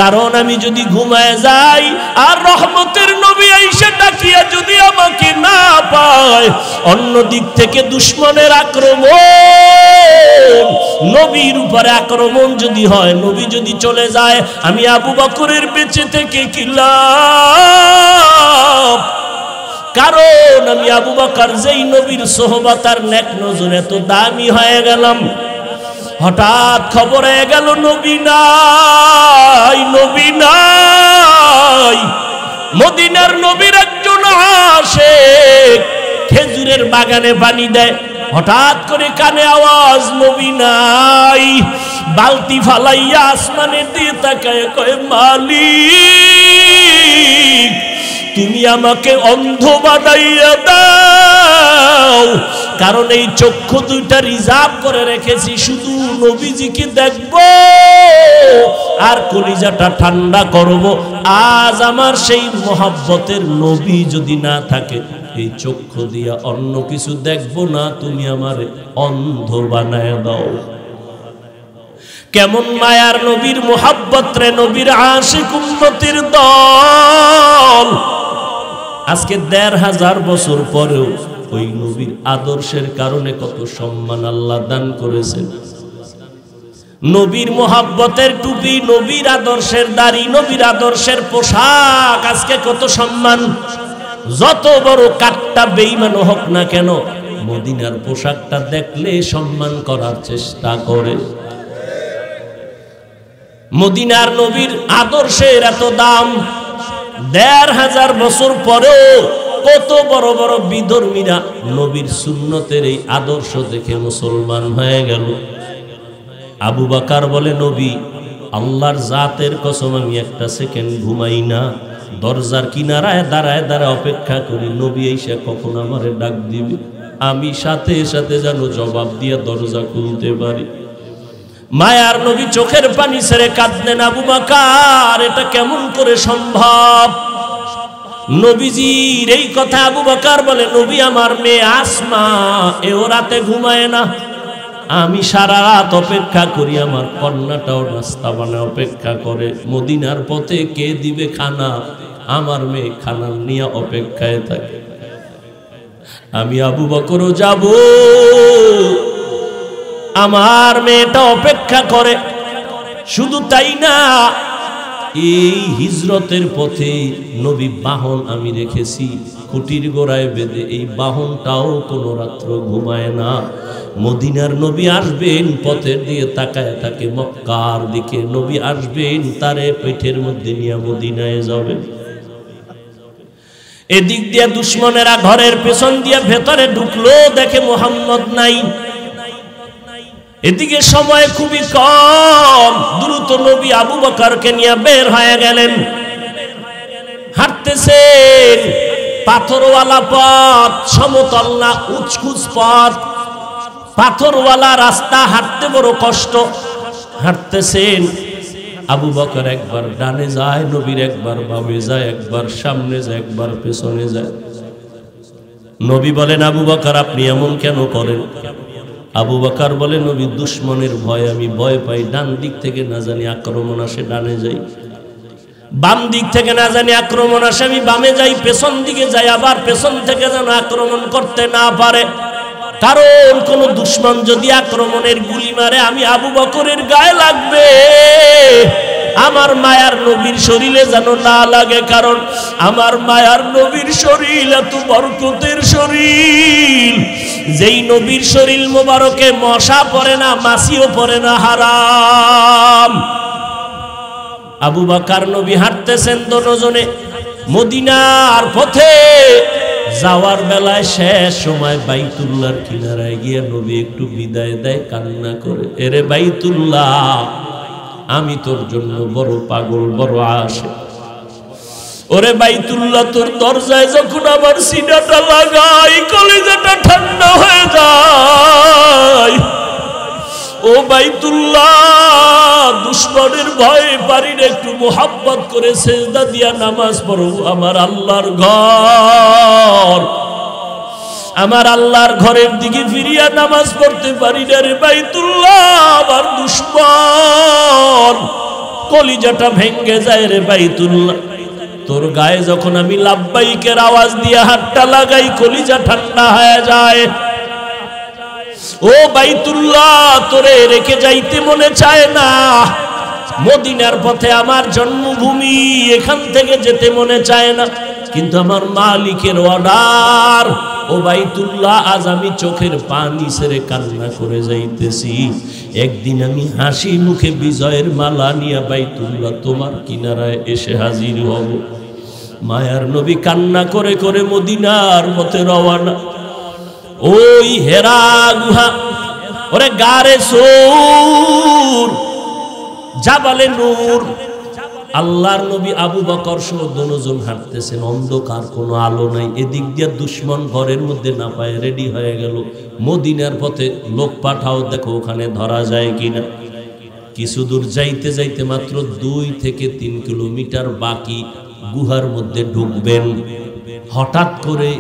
কারণ আমি যদি ঘুমায় যাই আর রহমতের নবী আইসা ডাকিয়া যদি আমাকে না পায়, অন্য দিক থেকে দুশমনের আক্রমণ, নবীর উপরে আক্রমণ যদি হয়, নবী যদি চলে যায়, আমি আবু বকরের বেঁচে থেকে কি লাভ? কারণ আমি আবু বকর যেই নবীর সোহবত আর নেক নজর এত দামি হয়ে গেলাম, হঠাৎ খবর হয়ে গেল নবী নাই, নবী নাই। মদিনার নবীর একজন আশিক খেজুরের বাগানে পানি দেয়, হঠাৎ করে কানে আওয়াজ নবী নাই। বালতি ফালাইয়া আসমানের দিয়ে তাকায় কয়, মালিক তুমি আমাকে অন্ধ বানাইয়া দাও, কারণ এই চক্ষু দুইটা রিজার্ভ করে রেখেছি শুধু নবীজিকে দেখব আর কলিজাটা ঠান্ডা করব। আজ আমার সেই মোহাব্বতের নবী যদি না থাকে, এই চক্ষু দিয়া অন্য কিছু দেখব না, তুমি আমারে অন্ধ বানায় দাও। কেমন মায়ার নবীর মোহাব্বত রে, নবীর আশিক উম্মতের দল। আজকে ১৫০০ বছর পরেও ওই নবীর আদর্শের কারণে কত সম্মান আল্লাহ দান করেছেন। নবীর মোহাব্বতের টুপি, নবীর আদর্শের দাড়ি, নবীর আদর্শের পোশাক, আজকে কত সম্মান। যত বড় কাটটা বেঈমান হোক না কেন, মদিনার পোশাকটা দেখলে সম্মান করার চেষ্টা করে। মদিনার নবীর আদর্শের এত দাম, ১৫০০ বছর পরেও কত বড় বড় বিধর্মীরা নবীর সুন্নতের এই আদর্শ দেখে মুসলমান হয়ে গেল। আবু বকর বলে, নবী আল্লাহর জাতের কসম আমি একটা সেকেন্ড ঘুমাই না, দরজার কিনারায় দাঁড়ায় দাঁড়ায় অপেক্ষা করি নবী এসে কখন আমারে ডাক দিবে, আমি সাথে সাথে যেন জবাব দিয়ে দরজা খুলতে পারি। মায়ার নবী চোখের পানি ছেড়ে কাঁদলেন। আবু বকর এটা কেমন করে সম্ভব? নবীজির এই কথা আবু বকর বলে, নবী আমার মেয়ে আসমা এও রাতে ঘুমায় না, আমি সারা রাত অপেক্ষা করি, আমার কন্যাটাও নাস্তা বানায় অপেক্ষা করে, মদিনার পথে কে দিবে খানা, আমার মেয়ে খানা নিয়ে অপেক্ষায় থাকে। আমি আবু বকরও যাব, আমার মেয়েটা অপেক্ষা করে। শুধু তাই না, এই হিজরতের পথে নবী বাহন আমি রেখেছি খুঁটির গোড়ায় বেঁধে, এই বাহনটাও কোনো রাত্র ঘুমায় না। মদিনার নবী আসবেন, পথের দিকে তাকায় থাকে মক্কার দিকে, নবী আসবেন তারে পেটের মধ্যে নিয়ে মদিনায় যাবেন। এদিক দিয়ে দুশ্মনেরা ঘরের পেছন দিয়ে ভেতরে ঢুকলো, দেখে মুহাম্মদ নাই। এদিকে সময় খুবই কম, দ্রুত নবী আবু বকরকে নিয়ে বের হয়ে গেলেন। হাঁটতেছেন, পাথরওয়ালা পথ, সমতল না, উঁচকুচ পথ, পাথরওয়ালা রাস্তা, হাঁটতে বড় কষ্ট। হাঁটতেছেন, আবু বকর একবার ডানে যায়, নবীর একবার বামে যায়, একবার সামনে যায়, একবার পেছনে যায়। নবী বলেন, আবু বকর আপনি এমন কেন করেন? আবু বকর বলে, নবী দুশ্মনের ভয় আমি ভয় পাই, ডান দিক থেকে না জানি আক্রমণ আসে ডানে যাই, বাম দিক থেকে না জানি আক্রমণ আসে আমি বামে যাই, পেছন দিকে যাই, আবার পেছন থেকে যেন আক্রমণ করতে না পারে, কারণ কোন দুশ্মন যদি আক্রমণের গুলি মারে আমি আবু বকরের গায়ে লাগবে, আমার মায়ার নবীর শরীরে যেন না লাগে, কারণ আমার মায়ার নবীর শরীর এত বরকতের শরীর, যেই নবীর শরীর মোবারকে মশা পড়ে না, মাছিও পড়ে না, হারাম। আবু বকর নবী হাঁটতেছেন দুজনে মদিনার পথে, যাওয়ার বেলায় শেষ সময় বাইতুল্লাহর কিনারায় গিয়ে নবী একটু বিদায় দেয়, কান্না করে, এরে বাইতুল্লাহ আমি তোর জন্য বড় পাগল, বড় আশে, ওরে বাইতুল্লাহ তোর দরজায় যখন আমার সিনাটা লাগাই কলিজাটা ঠান্ডা হয়ে যায়, ও বাইতুল্লাহ দুশ্মনের ভয়ে পারি না একটু মোহাব্বত করে সেজদা দিয়া নামাজ পড়ো, আমার আল্লাহর ঘর, আমার আল্লাহর ঘরের দিকে ফিরিয়া নামাজ পড়তে পারি না রে বাইতুল্লাহ, আমার দুশ্মন কলিজাটা ভেঙ্গে যায় রে বাইতুল্লাহ, তোর গায়ে যখন আমি লাব্বাইকের আওয়াজ দিয়ে হাতটা লাগাই কলিজা ঠান্ডা হয়ে যায়, ও বাইতুল্লাহ তোরে রেখে যাইতে মনে চায় না, মদিনার পথে আমার জন্মভূমি, এখান থেকে যেতে মনে চায় না, কিন্তু আমার মালিকের অর্ডার, ও বাইতুল্লাহ, আজ আমি চোখের পানি ছেড়ে কান্না করে যাইতেছি। একদিন আমি হাসি মুখে বিজয়ের মালা নিয়ে বাইতুল্লাহ তোমার কিনারায় এসে হাজির হব। মায়ার নবী কান্না করে করে মদিনার পথে রওয়ানা। ওই হেরা গুহা, ওরে গারে সূর, জাবালে নূর, আল্লাহর নবী আবু বকর সহ দুজন হাঁটতেছেন, অন্ধকার, কোনো আলো নাই। এদিক দিয়ে দুশমন ঘরের মধ্যে না পায় রেডি হয়ে গেল, মদিনার পথে লোক পাঠাও, দেখো ওখানে ধরা যায় কিনা। কিছু দূর যাইতে যাইতে মাত্র 2 থেকে 3 কিলোমিটার বাকি, গুহার মধ্যে ঢুকবেন। হঠাৎ করে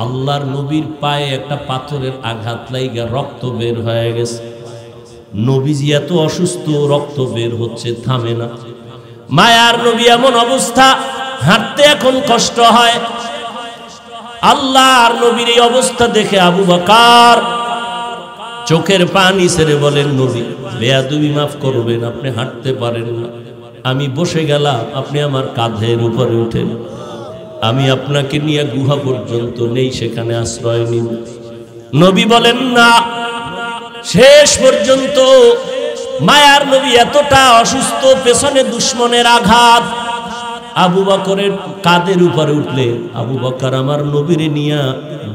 আল্লাহর নবীর পায়ে একটা পাথরের আঘাত লাগা রক্ত বের হয়ে গেছে। নবীজি এত অসুস্থ, রক্ত বের হচ্ছে, থামে না। মায়ার নবী এমন অবস্থা, হাঁটতে এখন কষ্ট হয়। আল্লাহর নবীর এই অবস্থা দেখে আবু বকর চোখের পানি ছেড়ে বলেন, নবী বেয়াদবি মাফ করবেন, আপনি হাঁটতে পারেন না, আমি বসে গেলাম, আপনি আমার কাঁধের উপরে উঠেন, আমি আপনাকে নিয়ে গুহা পর্যন্ত নেই, সেখানে আশ্রয় নিন। নবী বলেন না। শেষ পর্যন্ত মায়ার নবী এতটা অসুস্থ, পেছনে দুশমনের আঘাত, আবু বকরের কাঁধের উপরে উঠলে আবু বকর আমার নবীরে নিয়ে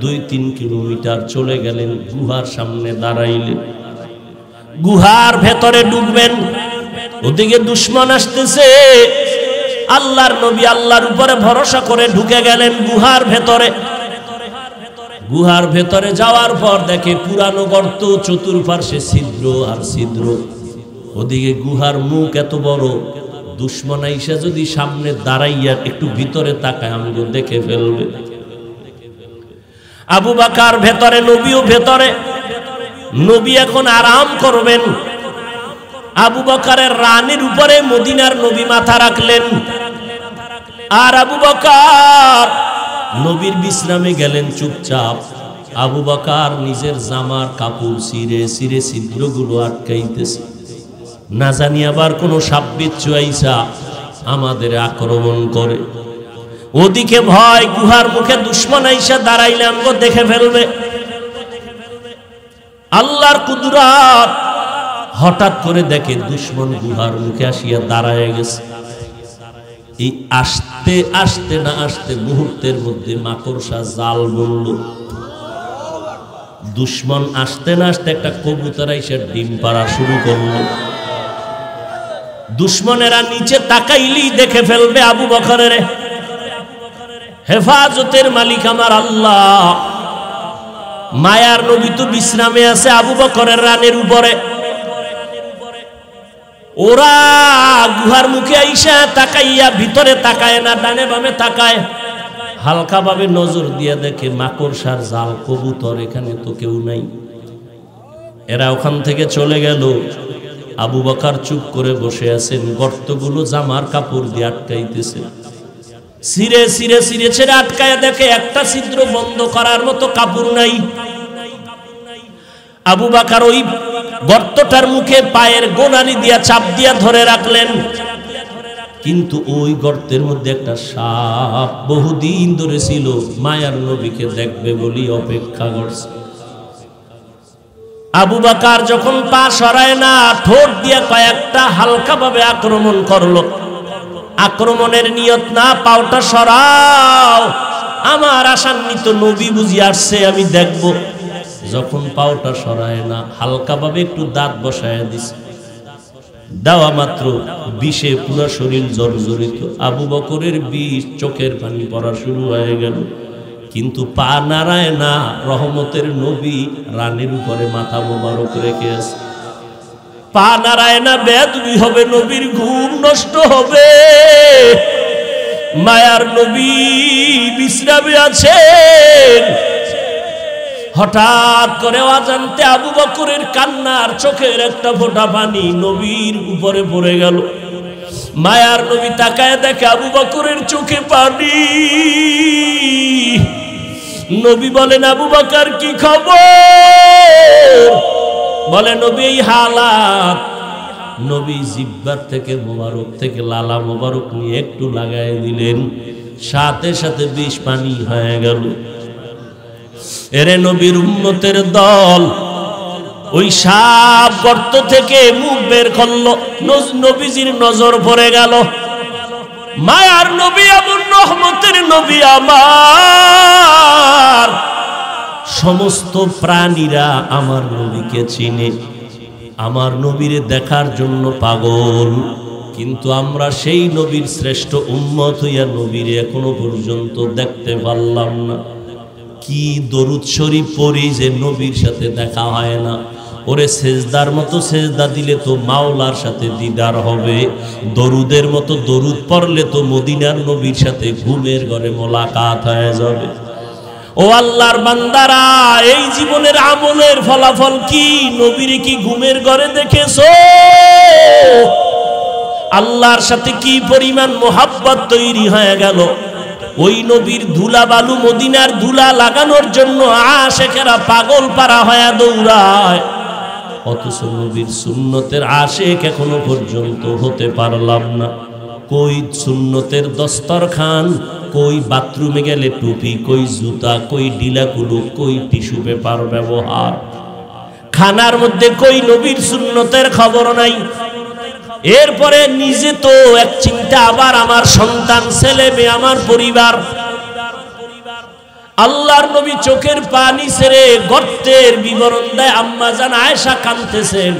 2-3 কিলোমিটার চলে গেলেন, গুহার সামনে দাঁড়াইলেন। গুহার ভেতরে ঢুকবেন, ওদিকে দুশমন আসতেছে। আল্লাহর নবী আল্লাহর উপরে ভরসা করে ঢুকে গেলেন গুহার ভেতরে। গুহার ভেতরে যাওয়ার পর দেখে পুরানো গর্ত, চতুর্পার্শ্বে ছিদ্র আর ছিদ্র। ওদিকে গুহার মুখ এত বড়, দুশমন আইসা যদি সামনে দাঁড়াইয়া একটু ভিতরে তাকায় আমাকে দেখে ফেলবে। আবু বকর ভেতরে, নবীও ভেতরে। নবী এখন আরাম করবেন। আবু বকরের রানের উপরে মদিনার নবী মাথা রাখলেন, আর আবু বকর নবীর বিশ্রামে গেলেন চুপচাপ। আবু বকর নিজের জামার কাপড় ছিঁড়ে ছিঁড়ে ছিদ্রগুলো আটকাইতেছে, না জানি আবার কোনো সাপবিচ্ছু আইসা আমাদের আক্রমণ করে। ওদিকে ভয়, গুহার মুখে দুশমন আইসা দাঁড়াইলে আমগো দেখে ফেলবে। আল্লাহর কুদরত, হঠাৎ করে দেখে দুশমন গুহার মুখে আসিয়া দাঁড়ায় গেছে। এই আসতে আসতে না আসতে মুহূর্তের মধ্যে মাকড়সা জাল বলল। দুশমন আসতে না আসতে একটা কবুতর আইসা ডিম পাড়া শুরু করলো। দুশমনেরা নিচে তাকাইলেই দেখে ফেলবে আবু বকরের। হেফাজতের মালিক আমার আল্লাহ। মায়ার নবী তো বিশ্রামে আছে আবু বকরের রানের উপরে। ওরা গুহার মুখে আইসা তাকাইয়া ভিতরে তাকায় না, ডানে বামে তাকায়, হালকা ভাবে নজর দিয়ে দেখে মাকড়সার জাল, কবুতর, এখানে তো কেউ নাই। এরা ওখান থেকে চলে গেল। আবু বকর চুপ করে বসে আছেন, গর্তগুলো জামার কাপড় দিয়ে আটকাইতেছে। সিরে সিরে সিরে ছেড়ে আটকায় দেখে একটা ছিদ্র বন্ধ করার মতো কাপড় নাই। আবু বকর ওই গর্তটার মুখে পায়ের গোড়ালি দিয়া চাপ দিয়া ধরে রাখলেন, কিন্তু ওই গর্তের মধ্যে একটা সাপ বহুদিন ধরে ছিল, মায়ার নবীকে দেখবে বলি অপেক্ষা করছে। আবু বকর যখন পা সরায় না, ঠোঁট দিয়া কয়েকটা হালকা ভাবে আক্রমণ করলো। আক্রমণের নিয়ত না, পাওটা সরাও, আমার আশান্বিত নবী বুঝি আসছে, আমি দেখব। যখন পাওটা সরায় না, হালকা ভাবে একটু দাঁত বসায় দিছে। দেওয়া মাত্র বিষে পুরো শরীর জর্জরিত। আবু বকরের বিষ, চোখের পানি পড়া শুরু হয়ে গেল, কিন্তু পা নাড়ায় না। রহমতের নবী রানের উপরে মাথা মোবারক রেখে আছে, পা নাড়ায় না। বেদবি হবে, নবীর ঘুম নষ্ট হবে। মায়ার নবী বিশ্রামে আছেন। হঠাৎ করে অজান্তে আবু বকরের কান্নার চোখের একটা ফোঁটা পানি নবীর উপরে পড়ে গেল। মায়ার নবী তাকায় দেখে আবু বকরের চোখে পানি। নবী বলেন, আবু বকর কি খবর? বলে, নবী এই হালাত। নবী জিহ্বার থেকে মোবারক থেকে লালা মোবারক নিয়ে একটু লাগাই দিলেন, সাথে সাথে বিষ পানি হয়ে গেল। এরে নবীর উম্মতের দল ওই সাপ গর্ত থেকে মুখ বের করলো, নবীজির নজর পড়ে গেল। মায়ার নবী, এমন রহমতের নবী আমার, সমস্ত প্রাণীরা আমার নবীকে চিনে, আমার নবীরে দেখার জন্য পাগল। কিন্তু আমরা সেই নবীর শ্রেষ্ঠ উম্মত হইয়া নবীরে এখনো পর্যন্ত দেখতে পারলাম না। কি দরুদ শরীফ পড়ি যে নবীর সাথে দেখা হয় না। ওরে সেজদার মতো সেজদা দিলে তো মাওলার সাথে দিদার হবে, দরুদের মতো দরুদ পড়লে তো মদিনার নবীর সাথে ঘুমের ঘরে মোলাকাত হয়ে যাবে। ও আল্লাহর বান্দারা, এই জীবনের আমলের ফলাফল কি? নবীর কি ঘুমের ঘরে দেখেছো? আল্লাহর সাথে কি পরিমাণ মোহাব্বত তৈরি হয়ে গেল। ওই নবীর ধুলা বালু, মদিনার ধুলা লাগানোর জন্য আশেকেরা পাগল পারা হয়ে দৌড়ায়, অথচ নবীর সুন্নতের আশেক এখনো পর্যন্ত হতে পারলাম না। কই সুন্নতের দস্তরখান, কই বাথরুমে গেলে টুপি, কই জুতা, কই ডিলাকুলু, কই টিস্যু পেপার ব্যবহার, খানার মধ্যে কই নবীর সুন্নতের খবর নাই। এরপরে নিজে তো এক চিন্তা, আবার আমার সন্তান, ছেলে মেয়ে, আমার পরিবার। আল্লাহর নবী চোখের পানি ছেড়ে গর্তের বিবরণ দেয়। আম্মাজান আয়েশা কাঁদতেছেন।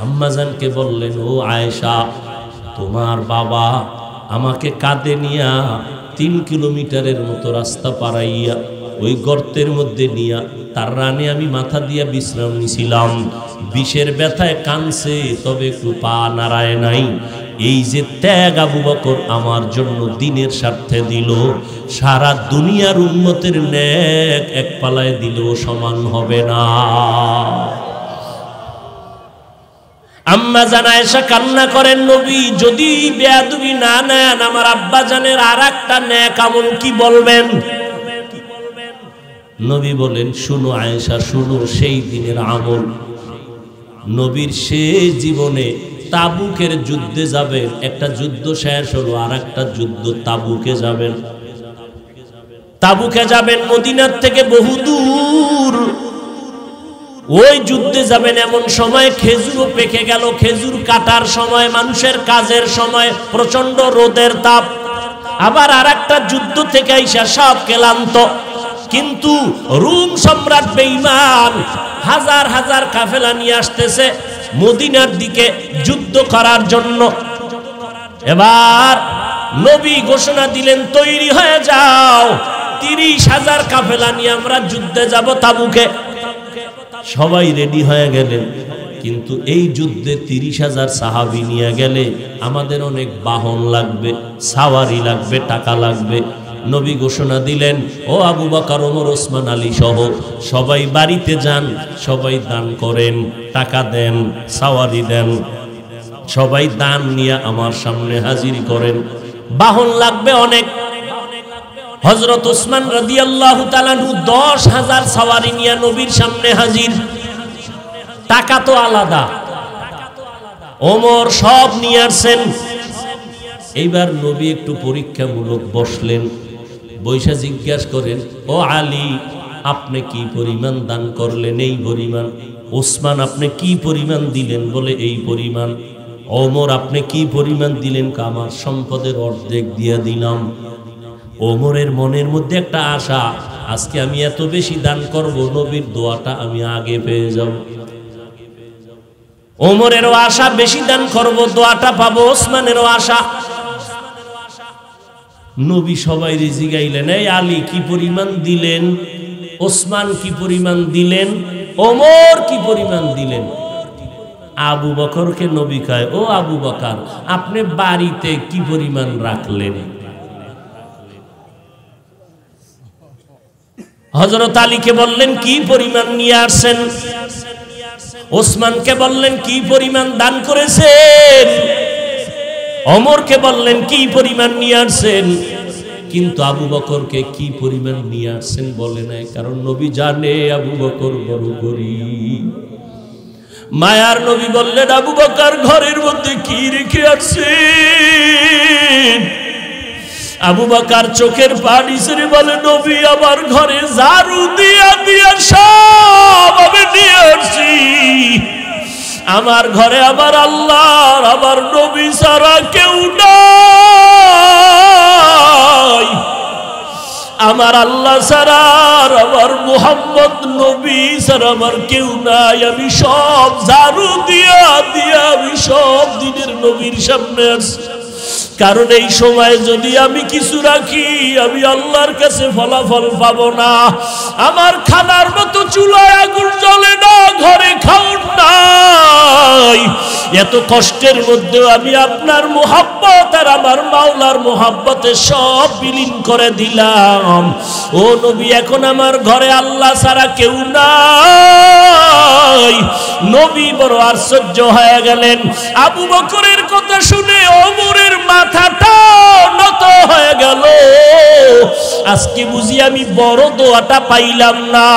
আম্মাজানকে বললেন, ও আয়েশা, তোমার বাবা আমাকে কাঁধে নিয়া 3 কিলোমিটারের মতো রাস্তা পারাইয়া ওই গর্তের মধ্যে নিয়া তার রানে আমি মাথা দিয়া বিশ্রাম নিছিলাম। বিষের ব্যথায় কানছে, তবে একটু পা নাড়ায় নাই। এই যে ত্যাগ আবু বকর আমার জন্য দিনের স্বার্থে দিল, সারা দুনিয়ার উম্মতের নেক এক পালায় দিলেও সমান হবে না। আম্মা জান আয়েশা কান্না করেন, নবী যদি বেয়াদবি না নেন, আমার আব্বা জানের আর একটা নেক আমল কি বলবেন? নবী বলেন, শুনো আয়েশা, শুনো সেই দিনের আমল। নবীর শেষ জীবনে তাবুকের যুদ্ধে যাবেন। একটা যুদ্ধ শেষ হলো, আর একটা যুদ্ধ তাবুকে যাবেন। তাবুকে যাবেন মদিনার থেকে বহু দূর। ওই যুদ্ধে যাবেন এমন সময় খেজুরও পেকে গেল, খেজুর কাটার সময়, মানুষের কাজের সময়, প্রচন্ড রোদের তাপ। আবার আর একটা যুদ্ধ থেকে আইসা সব ক্লান্ত। কিন্তু রোম সম্রাট বেঈমান হাজার হাজার কাফেলা নিয়ে আসতেছে মদিনার দিকে যুদ্ধ করার জন্য। এবার নবী ঘোষণা দিলেন, তৈরি হয়ে যাও, 30,000 কাফেলা নিয়ে আমরা যুদ্ধে যাব তাবুকে। সবাই রেডি হয়ে গেলেন। কিন্তু এই যুদ্ধে 30,000 সাহাবী নিয়ে গেলে আমাদের অনেক বাহন লাগবে, সাওয়ারি লাগবে, টাকা লাগবে। নবী ঘোষণা দিলেন, ও আবু বকর, ওমর, ওসমান, আলী সহ সবাই বাড়িতে যান, সবাই দান করেন, টাকা দেন, সাওয়ারি দেন, সবাই দান নিয়ে আমার সামনে হাজির করেন। বাহন লাগবে অনেক। হযরত ওসমান রাদিয়াল্লাহু তাআলা 10,000 সাওয়ারি নিয়ে নবীর সামনে হাজির। টাকা তো আলাদা, ওমর সব নিয়ে আসেন। এইবার নবী একটু পরীক্ষামূলক বসলেন, বৈশা জিজ্ঞাসা করেন, ও আলী, আপনি কি পরিমাণ দান করলেন? এই পরিমাণ। ওসমান, আপনি কি পরিমাণ দিলেন? বলে এই পরিমাণ। ওমর, আপনি কি পরিমাণ দিলেন? আমার সম্পদের অর্ধেক দিয়ে দিলাম। ওমরের মনের মধ্যে একটা আশা, আজকে আমি এত বেশি দান করব, নবীর দোয়াটা আমি আগে পেয়ে যাব। ওমরেরও আশা, বেশি দান করব, দোয়াটা পাবো। ওসমানেরও আশা। নবী সবাই জিগাইলেন, এই আলী কি পরিমাণ দিলেন? ওসমান কি পরিমাণ দিলেন? ওমর কি পরিমাণ দিলেন? আবু বকরকে নবী কয়, ও আবু বকর, আপনি বাড়িতে কি পরিমাণ রাখলেন? হযরত আলীকে বললেন, কি পরিমাণ নিয়ে আসছেন? ওসমানকে বললেন, কি পরিমাণ দান করেছেন? ওমরকে বললেন, কি পরিমাণ নিয়ে আসছেন? কিন্তু আবু বকরকে কি পরিমাণ নিয়ে আসছেন বলে নাই, কারণ নবী জানে আবু বকর বড় গরীব। মায়ার নবী বললেন, আবু বকর ঘরের মধ্যে কি রেখে আসছেন? আবু বকর চোখের পানি ছেড়ে বলে, নবী আমার ঘরে ঝাড়ু দিয়া দিয়া সব আমি নিয়ে আসছি। আমার ঘরে আমার আল্লাহর আমার নবী ছাড়া কেউ নাই। আমার আল্লাহ ছাড়া আমার মুহাম্মদ নবী ছাড়া আমার কেউ নাই। আমি সব ঝাড়ু দিয়া দিয়া আমি সব দিনের নবীর সামনে আসছি। কারণ এই সময় যদি আমি কিছু রাখি আমি আল্লাহর কাছে ফলাফল পাবো না। আমার খানার মতো চুলায় আগুন জ্বলে না, ঘরে খাউন নাই। এত কষ্টের মধ্যেও আমি আপনার মুহাব্বত আর আমার মাওলার মুহাব্বতে সব বিলীন করে দিলাম। ও নবী, এখন আমার ঘরে আল্লাহ ছাড়া কেউ নাই। নবী বড় আশ্চর্য হয়ে গেলেন। আবু বকরের কথা শুনে ওমরের মাথাটা নত হয়ে গেল। আজকে বুঝি আমি বড় দোয়াটা পাইলাম না।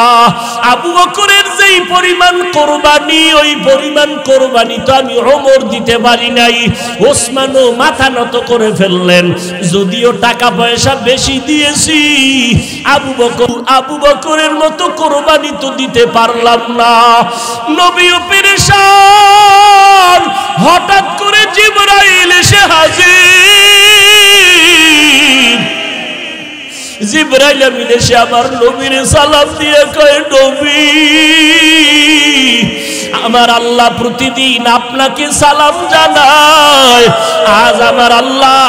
আবু বকরের যেই পরিমাণ কোরবানি, ওই পরিমাণ কোরবানি তো আমি ওমর দিতে পারি নাই। ওসমানও মাথা নত করে ফেললেন। যদিও টাকা পয়সা বেশি দিয়েছি, আবু বকরের মতো কোরবানি তো দিতে পারলাম না। নবীও পেরেশান। হঠাৎ করে জিবরাইল এসে হাজির। জিবরাইল আমিন এসে আমার নবীর সালাম দিয়ে কয়, নবী আমার আল্লাহ প্রতিদিন আপনাকে সালাম জানায়। আজ আমার আল্লাহ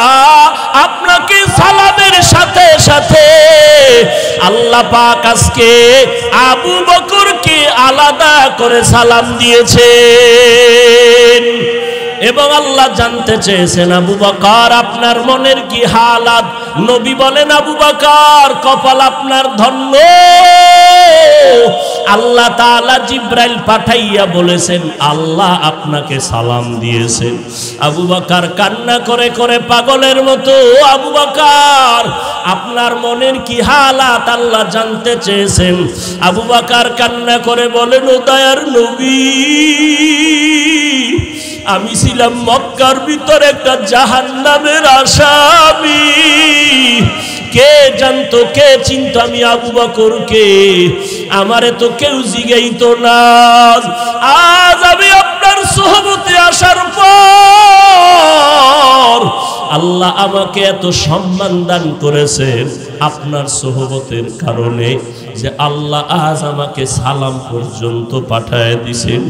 আপনাকে সালামের সাথে সাথে আল্লাহ পাক আজকে আবু বকরকে আলাদা করে সালাম দিয়েছেন। এবং আল্লাহ জানতে চেয়েছেন, আবু বকর আপনার মনের কি হালাত? নবী বলেন, আবু বকর কপাল আপনার ধন্য। আল্লাহ তাআলা জিবরাইল পাঠাইয়া বলেছেন আল্লাহ আপনাকে সালাম দিয়েছেন। আবু বকর কান্না করে করে পাগলের মতো, আবু বকর আপনার মনের কি হালাত আল্লাহ জানতে চেয়েছেন। আবু বকর কান্না করে বলেন, ও দয়ার নবী, আমি ছিলাম মক্কার ভিতরে একটা জাহান্নামের আসামি। কে জানতো, কে চিনতো আমি আবু বকরকে? আমারে তো কেউ জিগাইতো না। আজ আমি আপনার সোহবতে আসার পর আল্লাহ আমাকে এত সম্মান দান করেছেন আপনার সোহবতের কারণে, যে আল্লাহ আজ আমাকে সালাম পর্যন্ত পাঠায় দিছেন।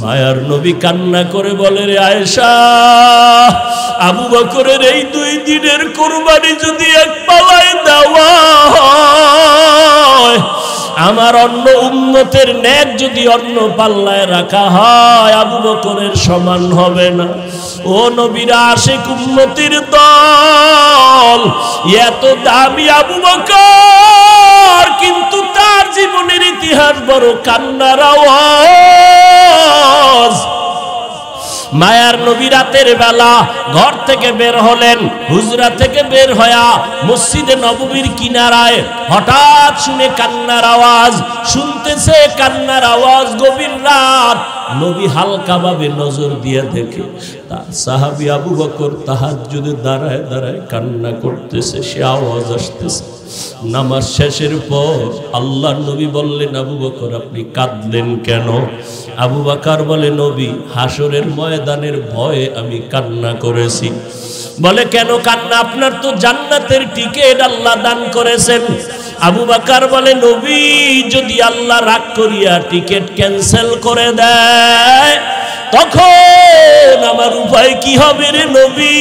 মায়ার নবী কান্না করে বলে, রে আয়েশা, আবু বকরের এই 2 দিনের কোরবানি যদি এক পালায় দেওয়া হয়, আমার অন্য উম্মতের নেক যদি অন্য পাল্লায় রাখা হয়, আবু বকরের সমান হবে না। ও নবীরা আশিক উম্মতির দল, এত দামি আবু বকর, কিন্তু তার জীবনের ইতিহাস বড় কান্নার আওয়াজ। মায়ার নবী রাতের বেলা ঘর থেকে বের হলেন। হুজরা থেকে বের হয়া মসজিদে নববীর কিনারায় হঠাৎ শুনে কান্নার আওয়াজ। শুনতেছে কান্নার আওয়াজ, গভীর রাত। নবী হালকা ভাবে নজর দিয়ে দেখে তার সাহাবী আবু বকর তাহাজ্জুদে দাঁড়ায় দাঁড়ায় কান্না করতেছে। সে আওয়াজ আসতেছে। নামাজ শেষের পর আল্লাহর নবী বললেন, আবু বকর আপনি কাঁদলেন কেন? আবু বকর বলে, নবী হাসরের ময়দানের ভয়ে আমি কান্না করেছি। বলে, কেন কান্না? আপনার তো জান্নাতের টিকিট আল্লাহ দান করেছেন। আবু বকর বলে, নবী যদি আল্লাহ রাগ করিয়া টিকিট ক্যান্সেল করে দেয় তখন আমার উপায় কি হবে রে নবী?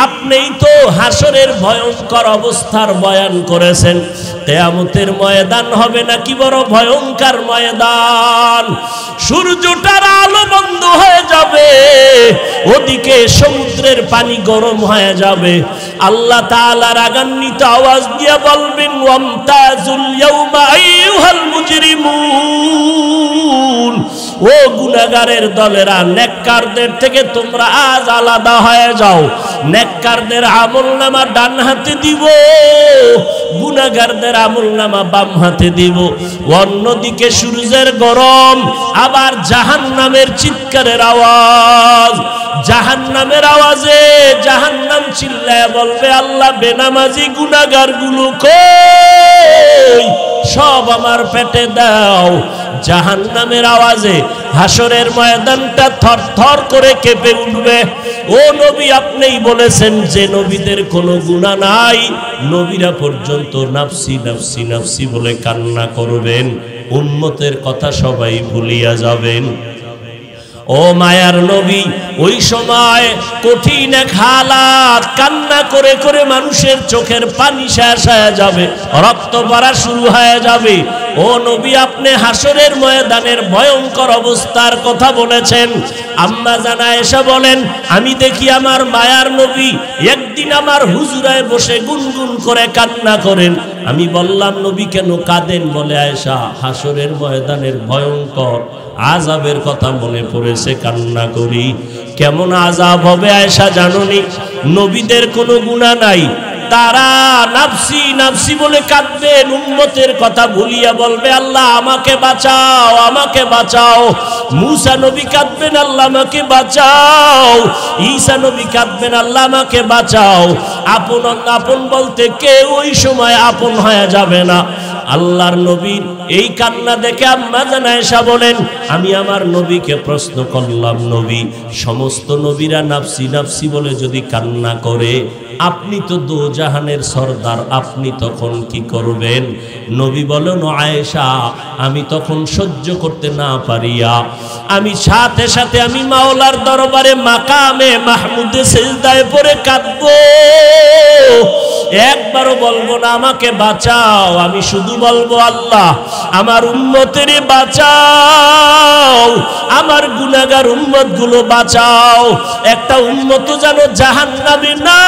আপনিই তো হাসরের ভয়ঙ্কর অবস্থার বয়ান করেছেন। কিয়ামতের ময়দান হবে নাকি বড় ভয়ঙ্কর ময়দান। সূর্যটার আলো বন্ধ হয়ে যাবে, ওদিকে সমুদ্রের পানি গরম হয়ে যাবে। আল্লাহ তাআলা রাগান্বিত আওয়াজ দিয়ে বলবেন, ওয়ামতাজুল ইয়াউমা আইয়ুহাল মুজরিমুন, ও গুনাহগারের দলেরা, নেককারদের থেকে তোমরা আজ আলাদা হয়ে যাও। নেককারদের আমলনামা ডান হাতে দিব, গুনাহগারদের আমলনামা বাম হাতে দিব। অন্যদিকে সূর্যের গরম, আবার জাহান্নামের চিৎকারের আওয়াজ। জাহান্নামের আওয়াজে জাহান্নাম চিল্লায় বলবে, আল্লাহ বেনামাজি গুনাহগার গুলো কই, সব আমার পেটে দাও। জাহান্নামের আওয়াজে হাসরের ময়দানটা থরথর করে কেঁপে উঠবে। ও নবী, আপনিই বলেছেন যে নবীদের কোনো গুনাহ নাই, নবীরা পর্যন্ত নাফসি নাফসি নাফসি বলে কান্না করবেন, উম্মতের কথা সবাই ভুলিয়া যাবেন। ও মায়ার নবী, ওই সময় কঠিন এক হালাত, কান্না করে করে মানুষের চোখের পানি শেষ হয়ে যাবে, রক্ত পড়া শুরু হয়ে যাবে। ও নবী, আপনি হাসরের ময়দানের ভয়ঙ্কর অবস্থার কথা বলেছেন। আম্মা জান আয়েশা বলেন, আমি দেখি আমার মায়ার নবী একদিন আমার হুজুরায় বসে গুনগুন করে কান্না করেন। আমি বললাম, নবী কেন কাঁদেন? বলে, আয়েশা, হাসরের ময়দানের ভয়ঙ্কর আযাবের কথা মনে পড়েছে, কান্না করি। কেমন আযাব হবে আয়েশা জানোনি? নবীদের কোনো গুনাহ নাই, তারা নাফসি নাফসি বলে কাঁদবেন, উম্মতের কথা ভুলিয়া বলবে, আল্লাহ আমাকে বাঁচাও, আমাকে বাঁচাও। মূসা নবী কাঁদবেন, আল্লাহ আমাকে বাঁচাও। ঈসা নবী কাঁদবেন, আল্লাহ আমাকে বাঁচাও। আপন আপন বলতে কেউ ওই সময় আপন হয়ে যাবে না। আল্লাহর নবীর এই কান্না দেখে আম্মা জান আয়েশা বলেন, আমি আমার নবীকে প্রশ্ন করলাম, নবী, সমস্ত নবীরা নাফসি নাফসি বলে যদি কান্না করে, আপনি তো দোজাহানের সরদার, আপনি তখন কি করবেন? নবী বলেন, আয়েশা, আমি তখন সহ্য করতে না পারিয়া আমি সাথে সাথে আমি মাওলার দরবারে মাকামে মাহমুদে সিজদায় পড়ে কাঁদবো। একবারও বলবো না আমাকে বাঁচাও, আমি শুধু বলবো, আল্লাহ আমার উম্মতের বাঁচাও, আমার গুনাহগার উম্মত গুলো বাঁচাও। একটা উম্মত যেন জাহান্নামে না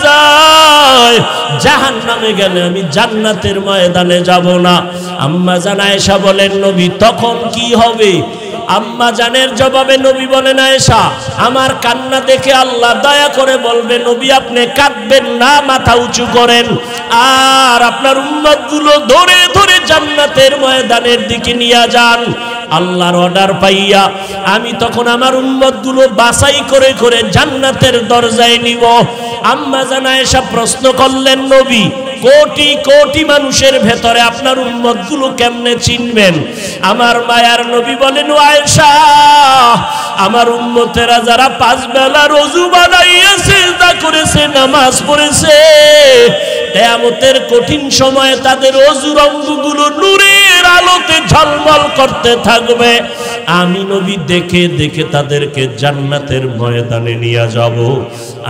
যায়, জাহান্নামে গেলে আমি জান্নাতের ময়দানে যাব না। আম্মা জান আয়েশা বলেন, নবী তখন কি হবে? আম্মা জানের জবাবে নবী বলেন, আয়েশা, আমার কান্না দেখে আল্লাহ দয়া করে বলবে, নবী আপনি কাঁদবেন না, মাথা উঁচু করেন, আর আপনার উম্মতগুলো ধরে ধরে জান্নাতের ময়দানের দিকে নিয়ে যান। আল্লাহর অর্ডার পাইয়া আমি তখন আমার উম্মতগুলো বাছাই করে করে জান্নাতের দরজায় নিব। আম্মা জান আয়েশা প্রশ্ন করলেন, নবী কোটি কোটি মানুষের ভেতরে আপনার উম্মতগুলো কেমনে চিনবেন? আমার মায়ার নবী বলেন, আয়েশা, আমার উম্মতেরা যারা 5 বেলা রোজু বানাইয়া সিজদা করেছে, নামাজ পড়েছে, কিয়ামতের কঠিন সময়ে তাদের ওযুর অঙ্গগুলো নূরের আলোতে ঝলমল করতে থাকবে। আমি নবী দেখে দেখে তাদেরকে জান্নাতের ময়দানে নিয়ে যাব।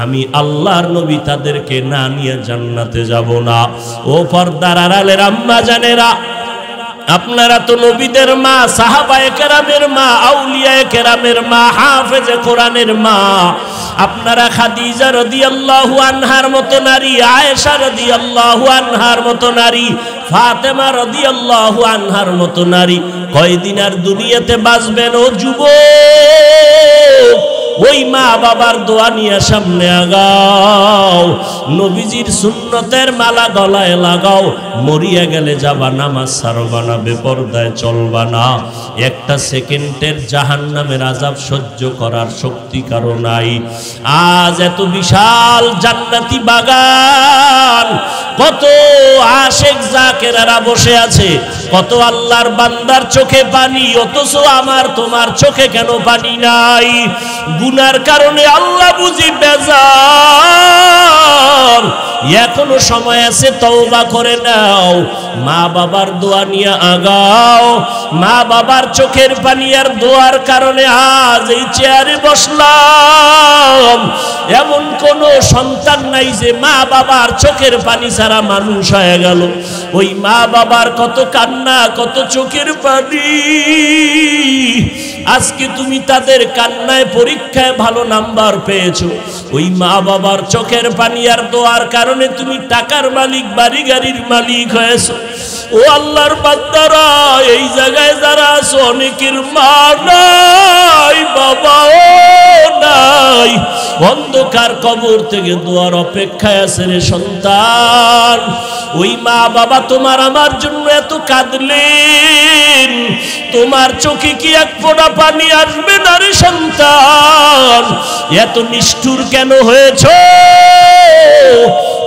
আমি আল্লাহর নবী তাদেরকে না নিয়ে জান্নাতে যাব না। ও পর্দার আড়ালের আম্মা জানেরা, আপনারা তো নবীদের মা, সাহাবায়ে কেরামের মা, আউলিয়ায়ে কেরামের মা, হাফেজে কোরআনের মা। আপনারা খাদিজা রাদিয়াল্লাহু আনহার মতো নারী, আয়েশা রাদিয়াল্লাহু আনহার মতো নারী, ফাতেমা রাদিয়াল্লাহু আনহার মতো নারী কয়দিন আর দুনিয়াতে বাঁচবেন? ও যুবক, ওই মা বাবার দোয়া নিয়ে সামনে আগাও, নবীজির সুন্নতের মালা গলায় লাগাও। মরিয়া গেলে যাবা, নামাজ ছাড়বা না, বেপরদায় চলবা না। একটা সেকেন্ডের জাহান্নামের আযাব সহ্য করার শক্তি কারো নাই। আজ এত বিশাল জান্নাতি বাগান, কত আশেক জাকেরারা বসে আছে, কত আল্লাহর বান্দার চোখে পানি, অথচ আমার তোমার চোখে কেন পানি নাই? গুনার কারণে আল্লাহ বুঝি বেজার। এখনো সময় আছে, তওবা করে নাও, মা বাবার দোয়া নিয়ে আগাও। মা বাবার চোখের পানি আর দোয়ার কারণে আজ এই চেয়ারে বসলাম। এমন কোন সন্তান নাই যে মা বাবার চোখের পানি ছাড়া মানুষ হয়ে গেল। ওই মা বাবার কত কান্না, কত চোখের পানি, আজকে তুমি তাদের কান্নায় পরীক্ষায় ভালো নাম্বার পেয়েছো। ওই মা বাবার চোখের পানি আর দোয়ার কারণে তুমি টাকার মালিক, বাড়ি গাড়ির মালিক হয়েছো। ও আল্লাহর বান্দারা, এই জায়গায় যারা আছো অনেকের মা নাই, বাবাও নাই, অন্ধকার কবর থেকে দোয়ার অপেক্ষায় আছে রে সন্তান। ওই মা বাবা তোমার আমার জন্য এত কাঁদলেন, তোমার চোখে কি এক ফোঁটা পানি আসবে না রে সন্তান? এত নিষ্ঠুর কেন হয়েছ?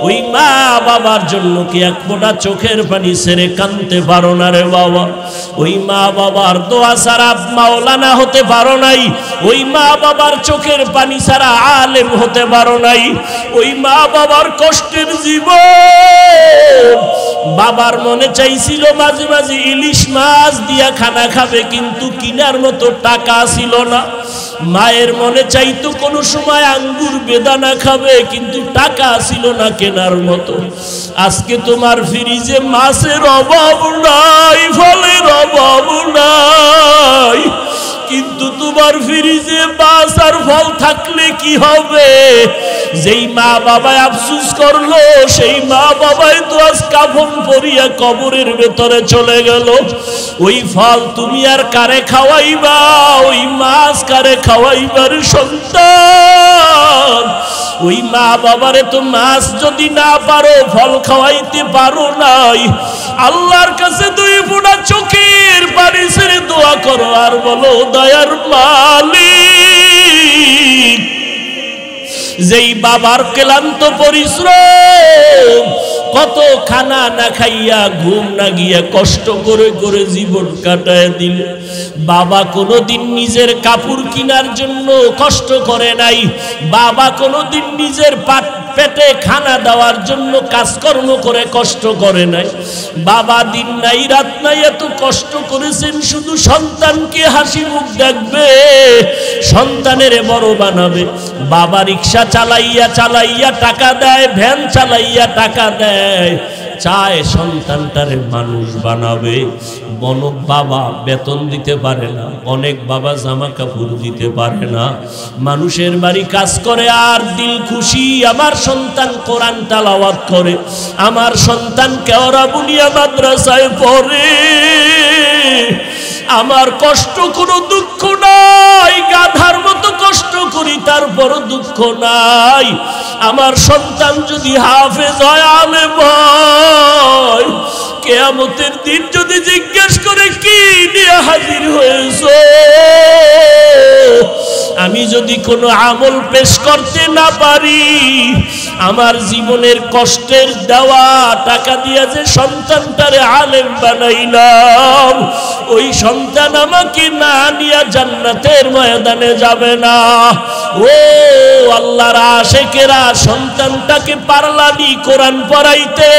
ওই মা বাবার জন্য কি এক ফোঁটা চোখের পানি ছেড়ে কাঁদতে পারো না রে বাবা? ওই মা বাবার দোয়া ছাড়া মাওলানা হতে পারো নাই, ওই মা বাবার চোখের পানি ছাড়া আলেম হতে পারো নাই। ওই মা বাবার কষ্টের জীবন, বাবার মনে চাইছিল মাঝে মাঝে ইলিশ মাছ দিয়া খানা খাবে, কিন্তু কিনার মতো টাকা ছিল না। মায়ের মনে চাইতো কোনো সময় আঙ্গুর বেদানা খাবে, কিন্তু টাকা ছিল না কেনার মতো। আজকে তোমার ফ্রিজে মাছের অভাব নাই, ফলের অভাব নাই, কিন্তু তোমার ফ্রিজে মাছ আর ফল থাকলে কি হবে? যেই মা বাবা আফসোস করলো, সেই মা বাবাই তো আজ কাফন পরিয়া কবরের ভেতরে চলে গেল। ওই ফল তুমি আর কারে খাওয়াইবা? ওই মাছ কারে খাওয়াইবার সন্তান? ওই মা বাবারে তো মাছ যদি না পারো, ফল খাওয়াইতে পারো নাই, আল্লাহর কাছে দুই ফোঁটা চোখের পানি ছেড়ে দোয়া করো আর বলো, দয়ার মালিক, যেই বাবার ক্লান্ত পরিশ্রম, কত খানা না খাইয়া ঘুম না গিয়া কষ্ট করে করে জীবন কাটায় দিলে, বাবা কোনোদিন নিজের কাপড় কেনার জন্য কষ্ট করে নাই, বাবা কোনোদিন নিজের পেটে খানা দেওয়ার জন্য কাজকর্ম করে কষ্ট করে নাই, বাবা দিন নাই রাত নাই এত কষ্ট করেছেন শুধু সন্তানকে হাসি মুখ দেখবে, সন্তানের বড় বানাবে। বাবা রিক্সা চালাইয়া চালাইয়া টাকা দেয়, ভ্যান চালাইয়া টাকা দেয়, চায় সন্তানটারে মানুষ বানাবে। অনেক বাবা বেতন দিতে পারে না, অনেক বাবা জামা কাপড় দিতে পারে না, মানুষের বাড়ি কাজ করে আর দিল খুশি আমার সন্তান কোরআন তেলাওয়াত করে, আমার সন্তান কেওড়া বুনিয়া মাদ্রাসায় পড়ে, আমার কষ্ট কোনো দুঃখ নাই, গাধার মতো কষ্ট করি তারপরও দুঃখ নাই। আমার সন্তান যদি হাফেজ হয়, আলেম হয়, কিয়ামতের দিন যদি জিজ্ঞেস করে কি নিয়ে হাজির হয়েছো, আমি যদি কোনো আমল পেশ করতে না পারি, আমার জীবনের কষ্টের দেওয়া টাকা দিয়ে যে সন্তানটারে আলেম বানাইলাম, ওই সন্তান আমাকে না নিয়ে জান্নাতের ময়দানে যাবে না। ও আল্লাহর আশিকেরা, সন্তানটাকে পারলানি কোরআন পড়াইতে,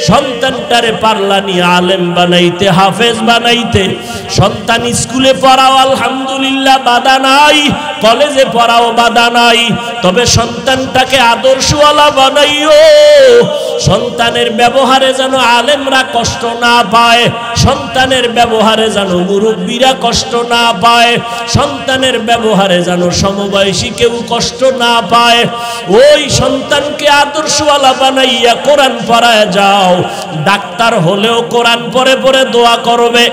সন্তানটারে পারলানি আলেম বানাইতে, হাফেজ বানাইতে। সন্তান স্কুলে পড়াও আলহামদুলিল্লাহ বাধা নাই, কলেজে পড়াও বাধা নাই, তবে সন্তানটাকে আদর্শওয়ালা বানাইও। সন্তানের ব্যবহারে যেন আলেমরা কষ্ট না পায়, সন্তানের ব্যবহারে যেন মুরব্বীরা কষ্ট না পায়, সন্তানের ব্যবহারে যেন সমবয়সী কেউ কষ্ট না পায়। ওই সন্তানকে আদর্শওয়ালা বানাইয়া কোরআন পড়ায় যাও, ডাক্তার হলেও কোরআন পড়ে পড়ে দোয়া করবে।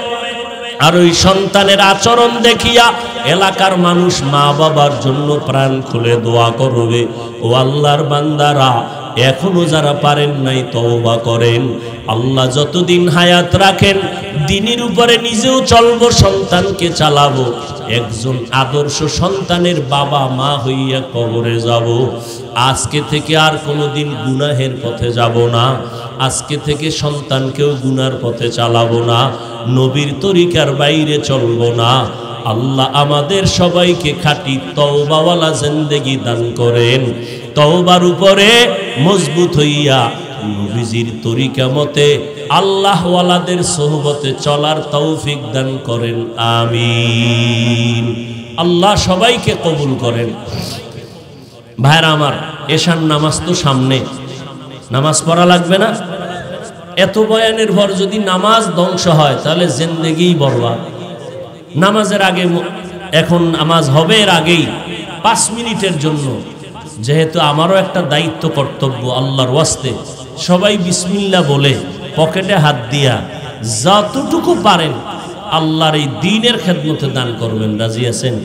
আর ওই সন্তানের আচরণ দেখিয়া এলাকার মানুষ মা বাবার জন্য প্রাণ খুলে দোয়া করবে। ও আল্লাহর বান্দারা, এখনো যারা পারেন নাই তওবা করেন। আল্লাহ যতদিন হায়াত রাখেন দিনের উপরে নিজেও চলবো, সন্তানকে চালাবো, একজন আদর্শ সন্তানের বাবা মা হইয়া কবরে যাব। আজকে থেকে আর কোনোদিন গুনাহের পথে যাব না, আজকে থেকে সন্তানকেও গুনার পথে চালাবো না, নবীর তরিকার বাইরে চলবো না। আল্লাহ আমাদের সবাইকে খাঁটি তওবাওয়ালা জিন্দেগি দান করেন, তওবার উপরে মজবুত হইয়া নবীজির তরিকা মতে আল্লাহওয়ালাদের সোহবতে চলার তৌফিক দান করেন, আমিন। আল্লাহ সবাইকে কবুল করেন। ভাইরা আমার, এশার নামাজ তো সামনে, নামাজ পড়া লাগবে না? এত বয়ানের পর যদি নামাজ ধ্বংস হয় তাহলে জিন্দেগি বরবাদ। নামাজের আগে, এখন নামাজ হবে এর আগেই 5 মিনিটের জন্য, যেহেতু আমারও একটা দায়িত্ব কর্তব্য, আল্লাহর ওয়াস্তে সবাই বিসমিল্লাহ বলে পকেটে হাত দিয়া যতটুকু পারেন আল্লাহর এই দ্বীনের খেদমতে দান করবেন। রাজি আছেন?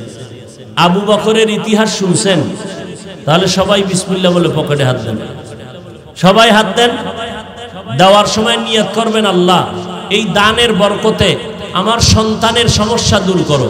আবু বকরের ইতিহাস শুনছেন? তাহলে সবাই বিসমিল্লাহ বলে পকেটে হাত দেন। সবাই হাত দেন। দেওয়ার সময় নিয়ত করবেন, আল্লাহ এই দানের বরকতে আমার সন্তানের সমস্যা দূর করো।